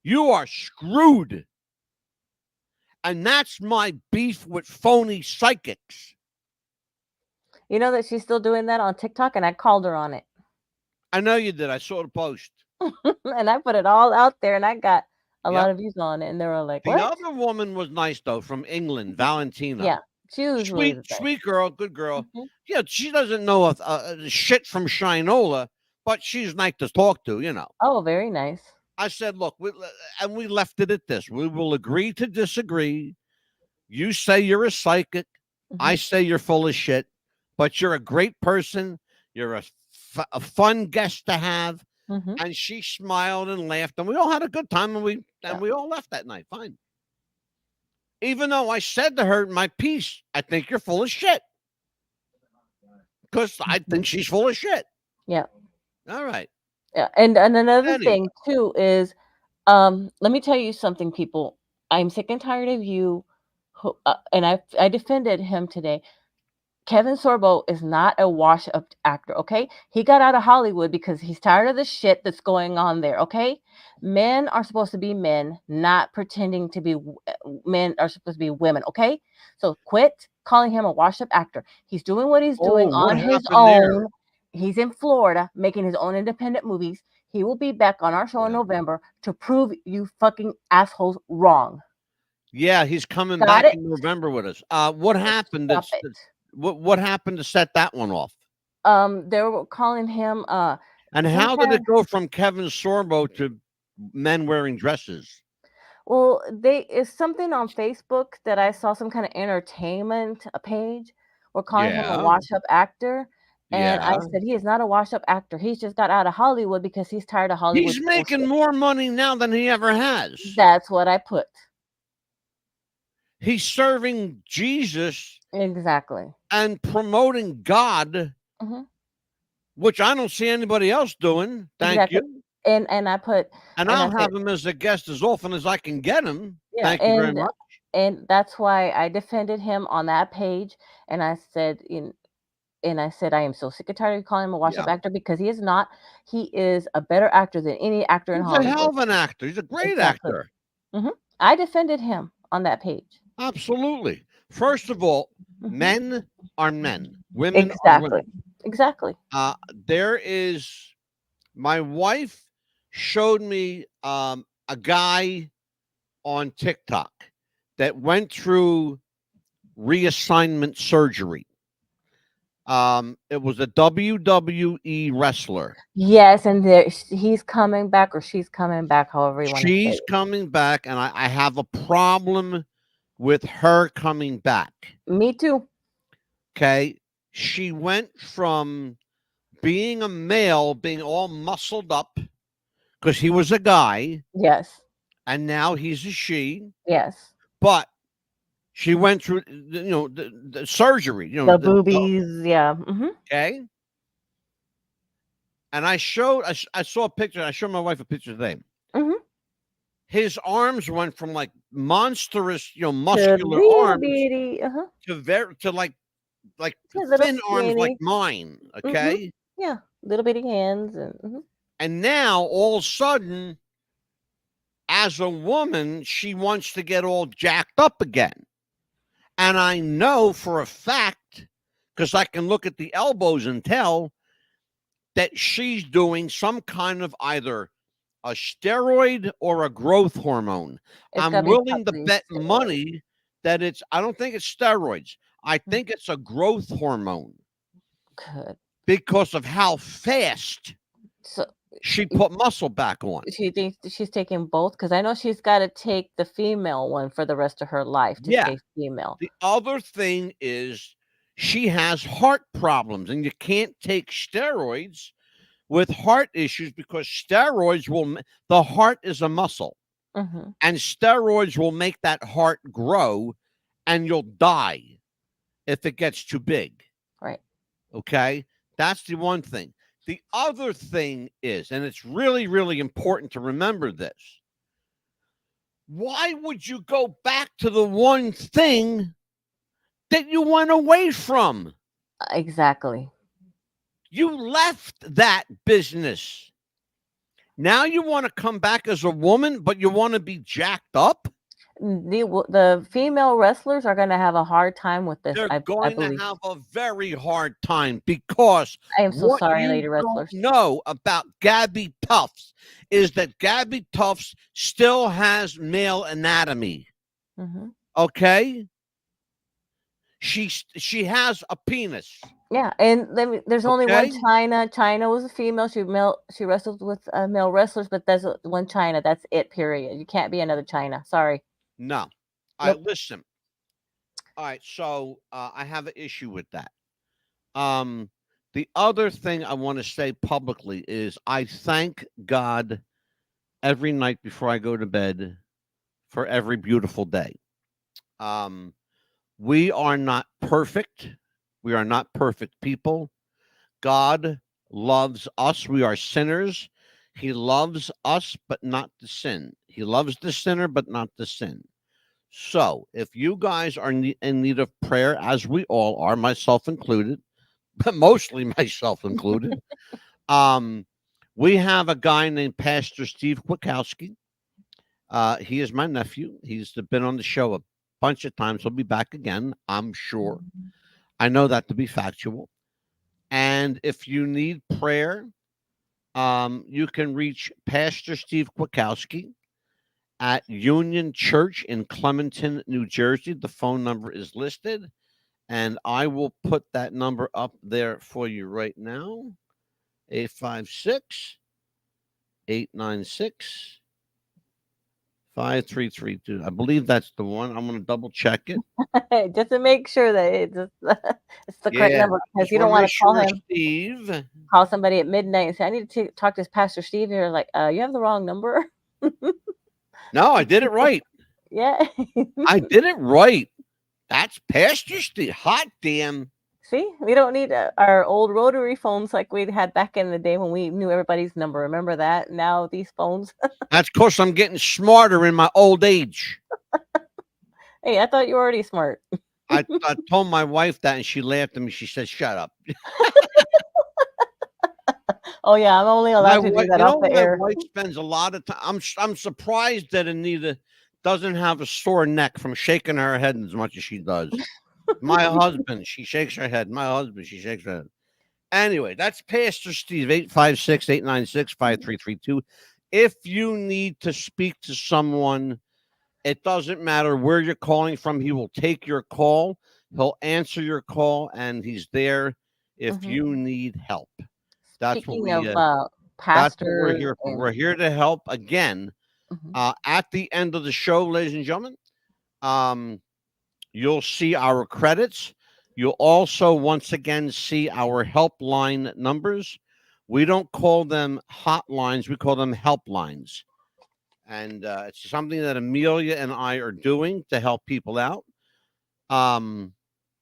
You are screwed. And that's my beef with phony psychics. You know that she's still doing that on TikTok, and I called her on it. I know you did. I saw the post. And I put it all out there, and I got a Yep. lot of views on it, and they were like, The "What?" other woman was nice though, from England, Valentina. Yeah, she was really Sweet, nice. sweet girl, good girl. Mhm. Yeah, she doesn't know a shit from Shinola, but she's nice to talk to. You know. Oh, very nice. I said, look, and we left it at this. We will agree to disagree. You say you're a psychic. I Mhm. say you're full of shit, but you're a great person. You're a fun guest to have. Mhm. And she smiled and laughed, and we all had a good time, and Yeah. we all left that night. Fine. Even though I said to her, my piece, I think you're full of shit. Because I think she's full of shit. Yeah. All right. Yeah. And another Anyway. thing too is, let me tell you something, people. I'm sick and tired of you, and I defended him today. Kevin Sorbo is not a wash-up actor, okay? He got out of Hollywood because he's tired of the shit that's going on there, okay? Men are supposed to be men, not pretending to be men are supposed to be women, okay? So quit calling him a wash-up actor. He's doing what he's doing What on his happened there? own. He's in Florida making his own independent movies. He will be back on our show in Yeah. November to prove you fucking assholes wrong. Yeah, he's coming Got back it? in November with us. What happened? Stop it. What happened to set that one off? They were calling him And some how did kind it go from Kevin Sorbo to men wearing dresses? Well, it's something on Facebook that I saw, some kind of entertainment page. We're calling him a Yeah, wash-up actor. And I yeah. said, he is not a wash-up actor. He's just got out of Hollywood because he's tired of Hollywood He's making bullshit. more money now than he ever has. That's what I put. He's serving Jesus Exactly. and promoting God, Mhm. which I don't see anybody else doing. Thank Exactly. you. And I put, And and I I'll said, have him as a guest as often as I can get him. yeah, Thank you very much. and that's why I defended him on that page. And I said, I am so sick and tired of calling him a wash-up Yeah. actor because he is not. He is a better actor than any actor in He's a hell Hollywood. of an actor. He's a great Exactly. actor. I defended him on that page. Absolutely. First of all, Mhm. men are men. Women are women. Exactly. There is, my wife showed me a guy on TikTok that went through reassignment surgery. It was a WWE wrestler. Yes, and he's coming back, or she's coming back, however you want to say She's it. coming back, and I have a problem with her coming back. Me too. Okay. She went from being a male, being all muscled up, because he was a guy, Yes. and now he's a she. Yes. But she went through, the surgery. The boobies. Yeah. Okay. And I saw a picture. I showed my wife a picture today. Mhm. His arms went from like monstrous, To muscular little arms bitty. to like To little thin arms like skinny. mine. Okay. Yeah, little bitty hands and. And now all of a sudden, as a woman, she wants to get all jacked up again. And I know for a fact, because I can look at the elbows and tell that she's doing some kind of either a steroid or a growth hormone. It's I'm gotta be willing to probably bet steroids. money that I don't think it's steroids. I think it's a growth hormone Good. because of how fast So she put muscle back on. she thinks that she's taking both, because I know she's got to take the female one for the rest of her life to Yeah. stay female. The other thing is she has heart problems, and you can't take steroids with heart issues because steroids the heart is a muscle, Mhm. and steroids will make that heart grow, and you'll die if it gets too big. Right. Okay. That's the one thing. The other thing is, and it's really, really important to remember this. Why would you go back to the one thing that you went away from? Exactly. You left that business. Now you want to come back as a woman, but you want to be jacked up? The female wrestlers are going to have a hard time with this. They're I going to believe. have a very hard time because I am so what sorry, you lady don't wrestlers. know about Gabby Tufts is that Gabby Tufts still has male anatomy. Hmm. Okay, she has a penis. Yeah, and there's only one Okay, China. China was a female. She wrestled with male wrestlers, but there's one China. That's it. Period. You can't be another China. Sorry. no. All right, Nope. listen. All right, so I have an issue with that. The other thing I want to say publicly is I thank God every night before I go to bed for every beautiful day. We are not perfect. We are not perfect people. God loves us. We are sinners. He loves us, but not the sin. He loves the sinner, but not the sin. So if you guys are in need of prayer, as we all are, myself included, but mostly myself included, we have a guy named Pastor Steve Kwiatkowski. He is my nephew. He's been on the show a bunch of times. He'll be back again, I'm sure. I know that to be factual. And if you need prayer, you can reach Pastor Steve Kwiatkowski at Union Church in Clementon, New Jersey. The phone number is listed, and I will put that number up there for you right now. 856 896 5332. I believe that's the one. I'm going to double check it. Just to make sure that it's the correct Yeah, number, because just you don't wanna want make to call sure, him, Steve. call somebody at midnight and say, "I need to talk to Pastor Steve here." Like, you have the wrong number. No, I did it right. Yeah. I did it right. That's Pastor Steve. Hot damn. See, we don't need our old rotary phones like we had back in the day when we knew everybody's number. Remember that? Now these phones. That's because I'm getting smarter in my old age. Hey, I thought you were already smart. I told my wife that, and she laughed at me. She said, "Shut up." Oh yeah, I'm only My allowed to do wife, that off the my air. wife spends a lot of time. I'm surprised that Anita doesn't have a sore neck from shaking her head as much as she does. My husband, she shakes her head. My husband, she shakes her head. Anyway, that's Pastor Steve, 856 896 5332. If you need to speak to someone, it doesn't matter where you're calling from. He will take your call. He'll answer your call, and he's there if Mhm. you need help. That's what Speaking we. of That's what we're pastors here for. and We're here to help. Again, Mhm. at the end of the show, ladies and gentlemen, you'll see our credits. You'll also once again see our helpline numbers. We don't call them hotlines; we call them helplines. And it's something that Amelia and I are doing to help people out.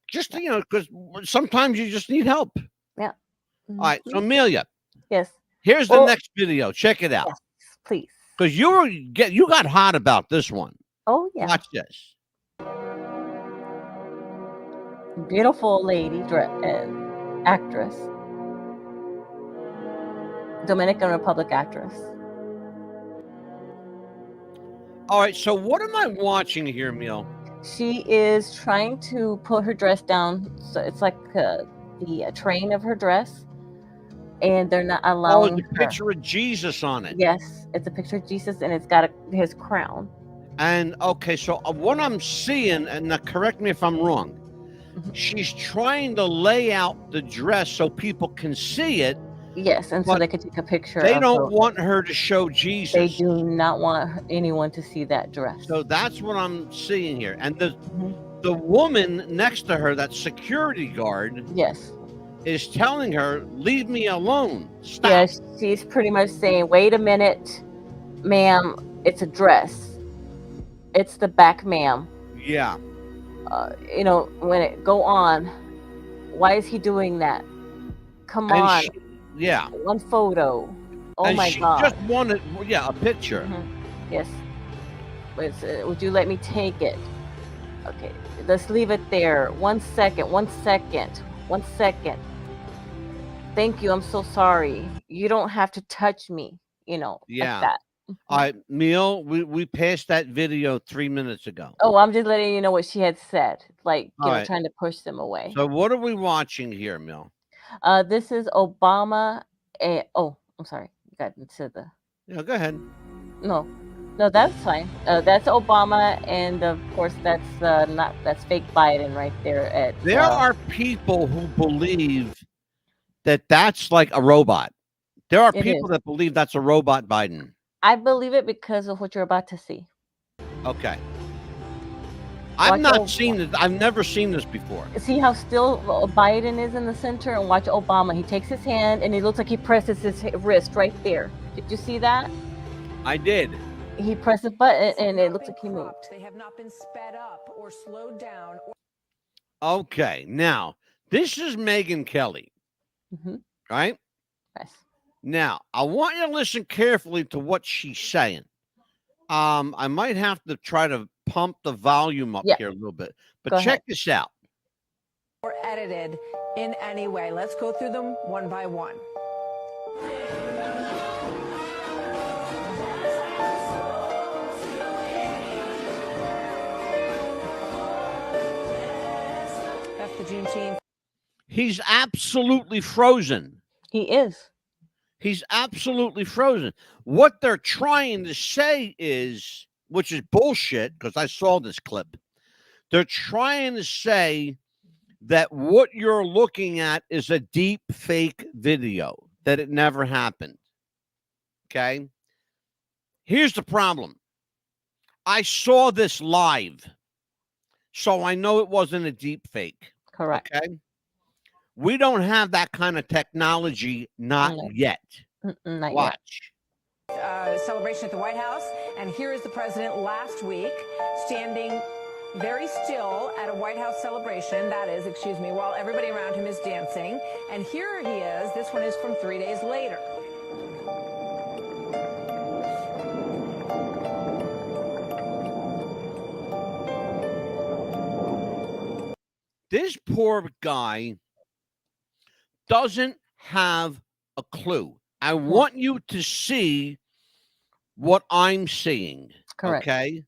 Just because sometimes you just need help. Yeah. All right, so Mhm. Amelia, Yes. here's the Well, next video. Check it out yes, please. because you got hot about this one. Oh yeah. Watch this. Beautiful lady actress. Dominican Republic actress. All right, so what am I watching here, Emil? She is trying to put her dress down. So it's like the train of her dress, and they're not Oh, allowing the her. picture of Jesus on it. Yes, it's a picture of Jesus, and it's got his crown. And okay, so what I'm seeing, and now correct me if I'm wrong, Mhm. she's trying to lay out the dress so people can see it. Yes, and so But they could take a picture they of don't her. want her to show They Jesus. do not want anyone to see that dress. So that's what I'm seeing here. And Mhm. the woman next to her, that security guard, Yes. is telling her, "Leave me alone. Stop." Yes, she's pretty much saying, "Wait a minute, ma'am. It's a dress. It's the back, ma'am. Yeah. When it go on, why is he doing that? Come And on, yeah. one photo. Oh And my she God. just wanted, a picture. Mhm. Yes. Would you let me take it? Okay, let's leave it there. 1 second. 1 second. 1 second. Thank you. I'm so sorry. You don't have to touch me. Yeah. Like that. All right, Neil, we passed that video 3 minutes ago. Oh, I'm just letting you know what she had said, like, All right. trying to push them away. So what are we watching here, Mil? This is Obama. Oh, I'm sorry. You got into the. Yeah, go ahead. No, that's fine. That's Obama, and of course, that's that's fake Biden right there. There are people who believe that that's like a robot. There are people that believe that's a robot Biden. I believe it because of what you're about to see. Okay. I've not seen this. I've never seen this before. See how still Biden is in the center, and watch Obama. He takes his hand, and it looks like he presses his wrist right there. Did you see that? I did. He pressed the button, and it looks like he moved. They have not been sped up or slowed down. Okay, now this is Megyn Kelly, right? Yes. Now I want you to listen carefully to what she's saying. I might have to try to pump the volume up here a little bit, but check this out. Or edited in any way. Let's go through them one by one. That's the Juneteenth. He's absolutely frozen. He is. He's absolutely frozen. What they're trying to say is, which is bullshit, because I saw this clip. They're trying to say that what you're looking at is a deep fake video, that it never happened. Okay? Here's the problem. I saw this live, so I know it wasn't a deep fake. Correct. Okay? We don't have that kind of technology, not yet. Not Watch. Celebration at the White House, and here is the president last week standing very still at a White House celebration, while everybody around him is dancing. And here he is. This one is from 3 days later. This poor guy doesn't have a clue. I want you to see what I'm seeing. Correct. Okay?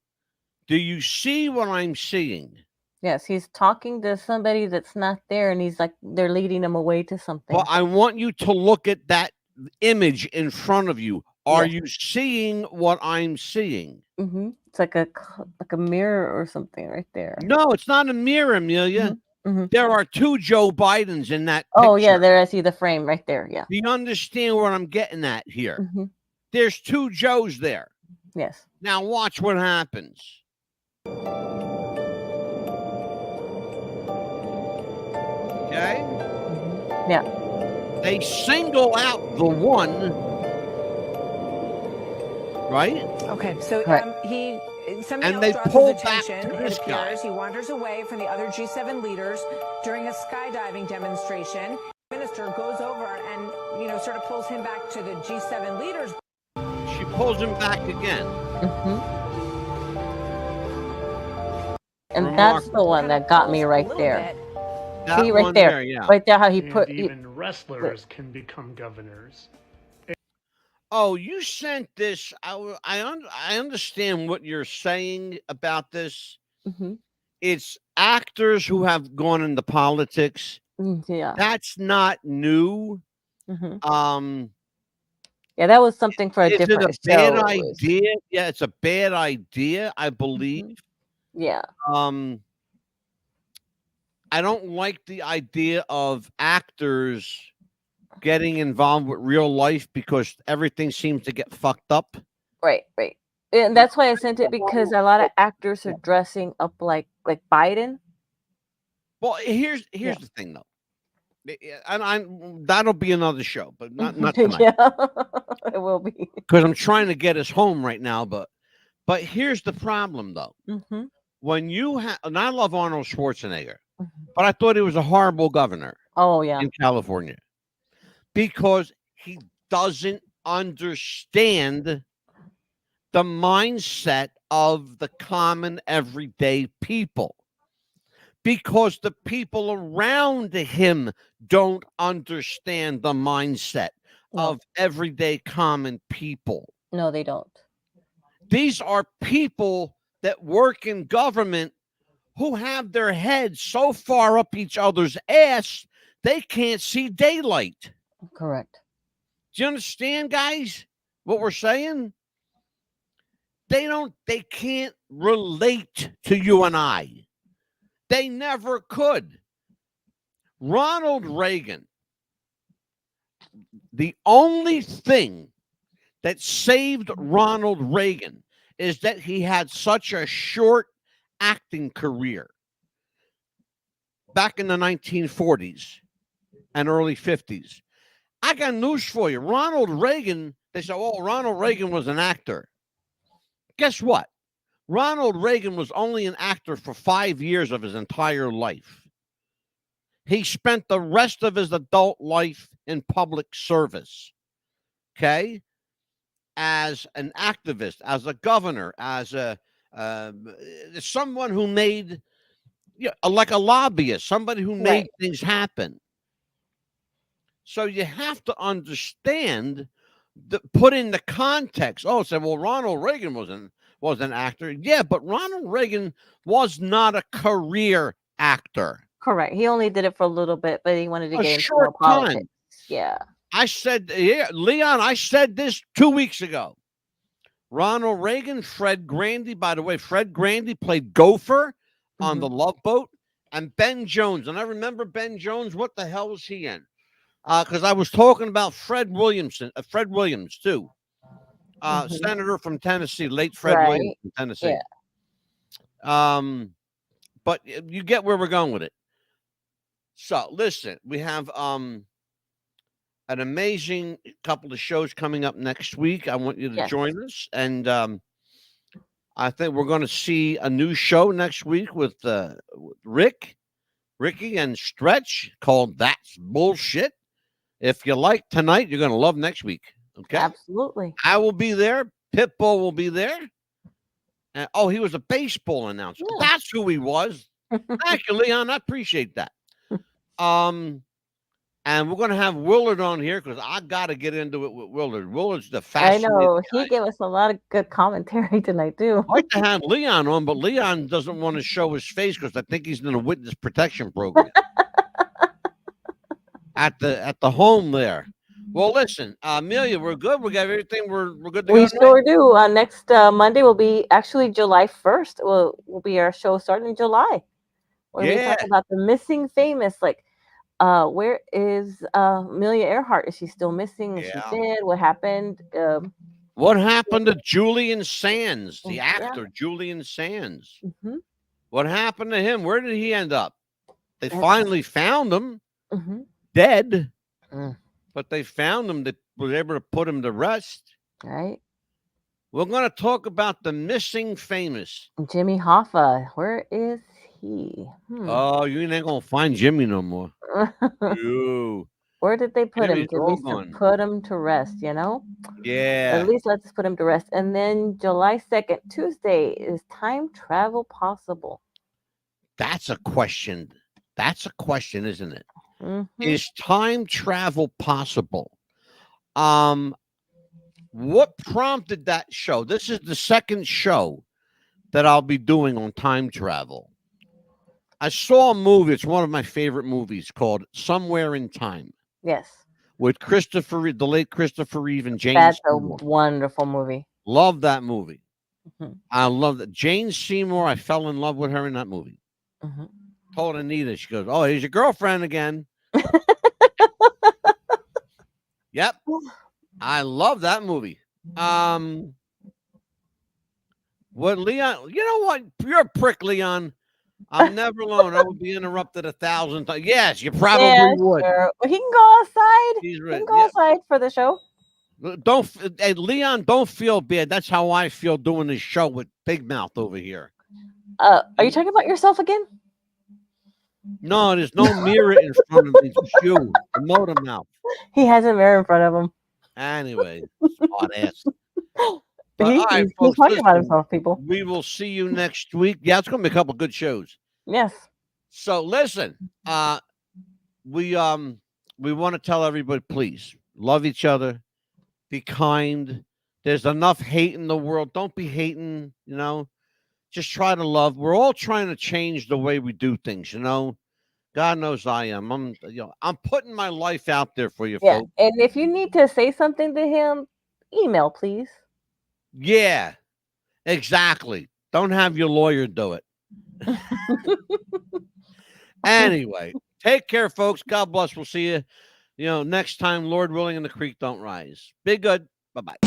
Do you see what I'm seeing? Yes, he's talking to somebody that's not there, and he's like, they're leading him away to something. Well, I want you to look at that image in front of you. Are you seeing what I'm seeing? It's like a mirror or something right there. No, it's not a mirror, Amelia. There are two Joe Bidens in that picture. Oh, yeah, there I see the frame right there. Yeah. Do you understand what I'm getting at here? There's two Joes there. Yes. Now watch what happens. Okay? Yeah. They single out the one, right? Okay, so somebody and else they draws pull his back attention. to It this guy. appears he wanders away from the other G7 leaders during a skydiving demonstration. The minister goes over and sort of pulls him back to the G7 leaders. She pulls him back again. And that's the one that got me right there. See right one there, yeah. right there, how he And put. even wrestlers can become governors. Oh, you sent this. I understand what you're saying about this. It's actors who have gone into politics. Yeah. That's not new. Yeah, that was something for a Is different it a bad show. idea? Yeah, it's a bad idea, I believe. Yeah. I don't like the idea of actors getting involved with real life because everything seems to get fucked up. Right. And that's why I sent it, because a lot of actors are dressing up like Biden. Well, here's the thing though. And that'll be another show, but not tonight. Yeah, it will be. Because I'm trying to get us home right now, but here's the problem though. When you have, and I love Arnold Schwarzenegger, but I thought he was a horrible governor. Oh yeah, in California, because he doesn't understand the mindset of the common everyday people. Because the people around him don't understand the mindset of everyday common people. No, they don't. These are people that work in government who have their heads so far up each other's ass they can't see daylight. Correct. Do you understand, guys, what we're saying? They can't relate to you and I. They never could. Ronald Reagan, the only thing that saved Ronald Reagan is that he had such a short acting career back in the 1940s and early 50s. I got news for you. Ronald Reagan, they said, oh, Ronald Reagan was an actor. Guess what? Ronald Reagan was only an actor for 5 years of his entire life. He spent the rest of his adult life in public service, okay? As an activist, as a governor, as a someone who made, like a lobbyist, somebody who made things happen. So you have to understand, put in the context. Oh, say, well, Ronald Reagan was an actor. Yeah, but Ronald Reagan was not a career actor. Correct. He only did it for a little bit, but he wanted to get into short more politics. Yeah. I said, Leon, I said this 2 weeks ago. Ronald Reagan, Fred Grandy, by the way, Fred Grandy played Gopher on The Love Boat, and Ben Jones. And I remember Ben Jones. What the hell was he in? Because I was talking about Fred Williams too. Senator from Tennessee, late Fred Williams from Tennessee. Yeah. But you get where we're going with it. So listen, we have an amazing couple of shows coming up next week. I want you to join us, and I think we're going to see a new show next week with Ricky and Stretch called That's Bullshit. If you like tonight, you're going to love next week. Okay. Absolutely. I will be there. Pitbull will be there. And, he was a baseball announcer. Yeah. That's who he was. Thank you, Leon. I appreciate that. And we're going to have Willard on here because I got to get into it with Willard. Willard's the fascinating I know. guy. He gave us a lot of good commentary tonight, too. I'd like to have Leon on, but Leon doesn't want to show his face because I think he's in a witness protection program. At the home there. Well, listen, Amelia, we're good. We got everything. We're good to go. We sure do. Next Monday will be actually July 1st. Will be our show starting in July. Where we talk about the missing famous. Like, where is Amelia Earhart? Is she still missing? Is she dead? What happened? What happened to Julian Sands, the actor Julian Sands? What happened to him? Where did he end up? They finally found him. Dead, but they found him. That was able to put him to rest. Right. We're going to talk about the missing famous. Jimmy Hoffa. Where is he? Oh, you ain't going to find Jimmy no more. Where did they put him? Jimmy's At least to put him to rest, Yeah. At least let's put him to rest. And then July 2nd, Tuesday, is time travel possible? That's a question. That's a question, isn't it? Is time travel possible? What prompted that show? This is the second show that I'll be doing on time travel. I saw a movie. It's one of my favorite movies called Somewhere in Time. Yes. With the late Christopher Reeve and Jane That's Seymour. a wonderful movie. Love that movie. I love that. Jane Seymour, I fell in love with her in that movie. Told Anita, she goes, oh, here's your girlfriend again. Yep. I love that movie. What, Leon? You know what? You're a prick, Leon. I'm never alone. I would be interrupted 1,000 times. Yes, you probably would. Sure. Well, he can go outside. He's right. He can go outside for the show. Hey, Leon, don't feel bad. That's how I feel doing this show with Big Mouth over here. Are you talking about yourself again? No, there's no mirror in front of me. It's you, the motor mouth. He has a mirror in front of him. Anyway, smart ass. He's talking about himself, people. We will see you next week. Yeah, it's going to be a couple good shows. Yes. So listen, we want to tell everybody, please love each other, be kind, There's enough hate in the world. Don't be hating, you know. Just try to love. We're all trying to change the way we do things, you know. God knows I am. I'm putting my life out there for you, Yeah. folks. And if you need to say something to him, email, please. Yeah, exactly. Don't have your lawyer do it. Anyway, take care, folks. God bless. We'll see you, next time, Lord willing, and the creek don't rise. Be good. Bye-bye.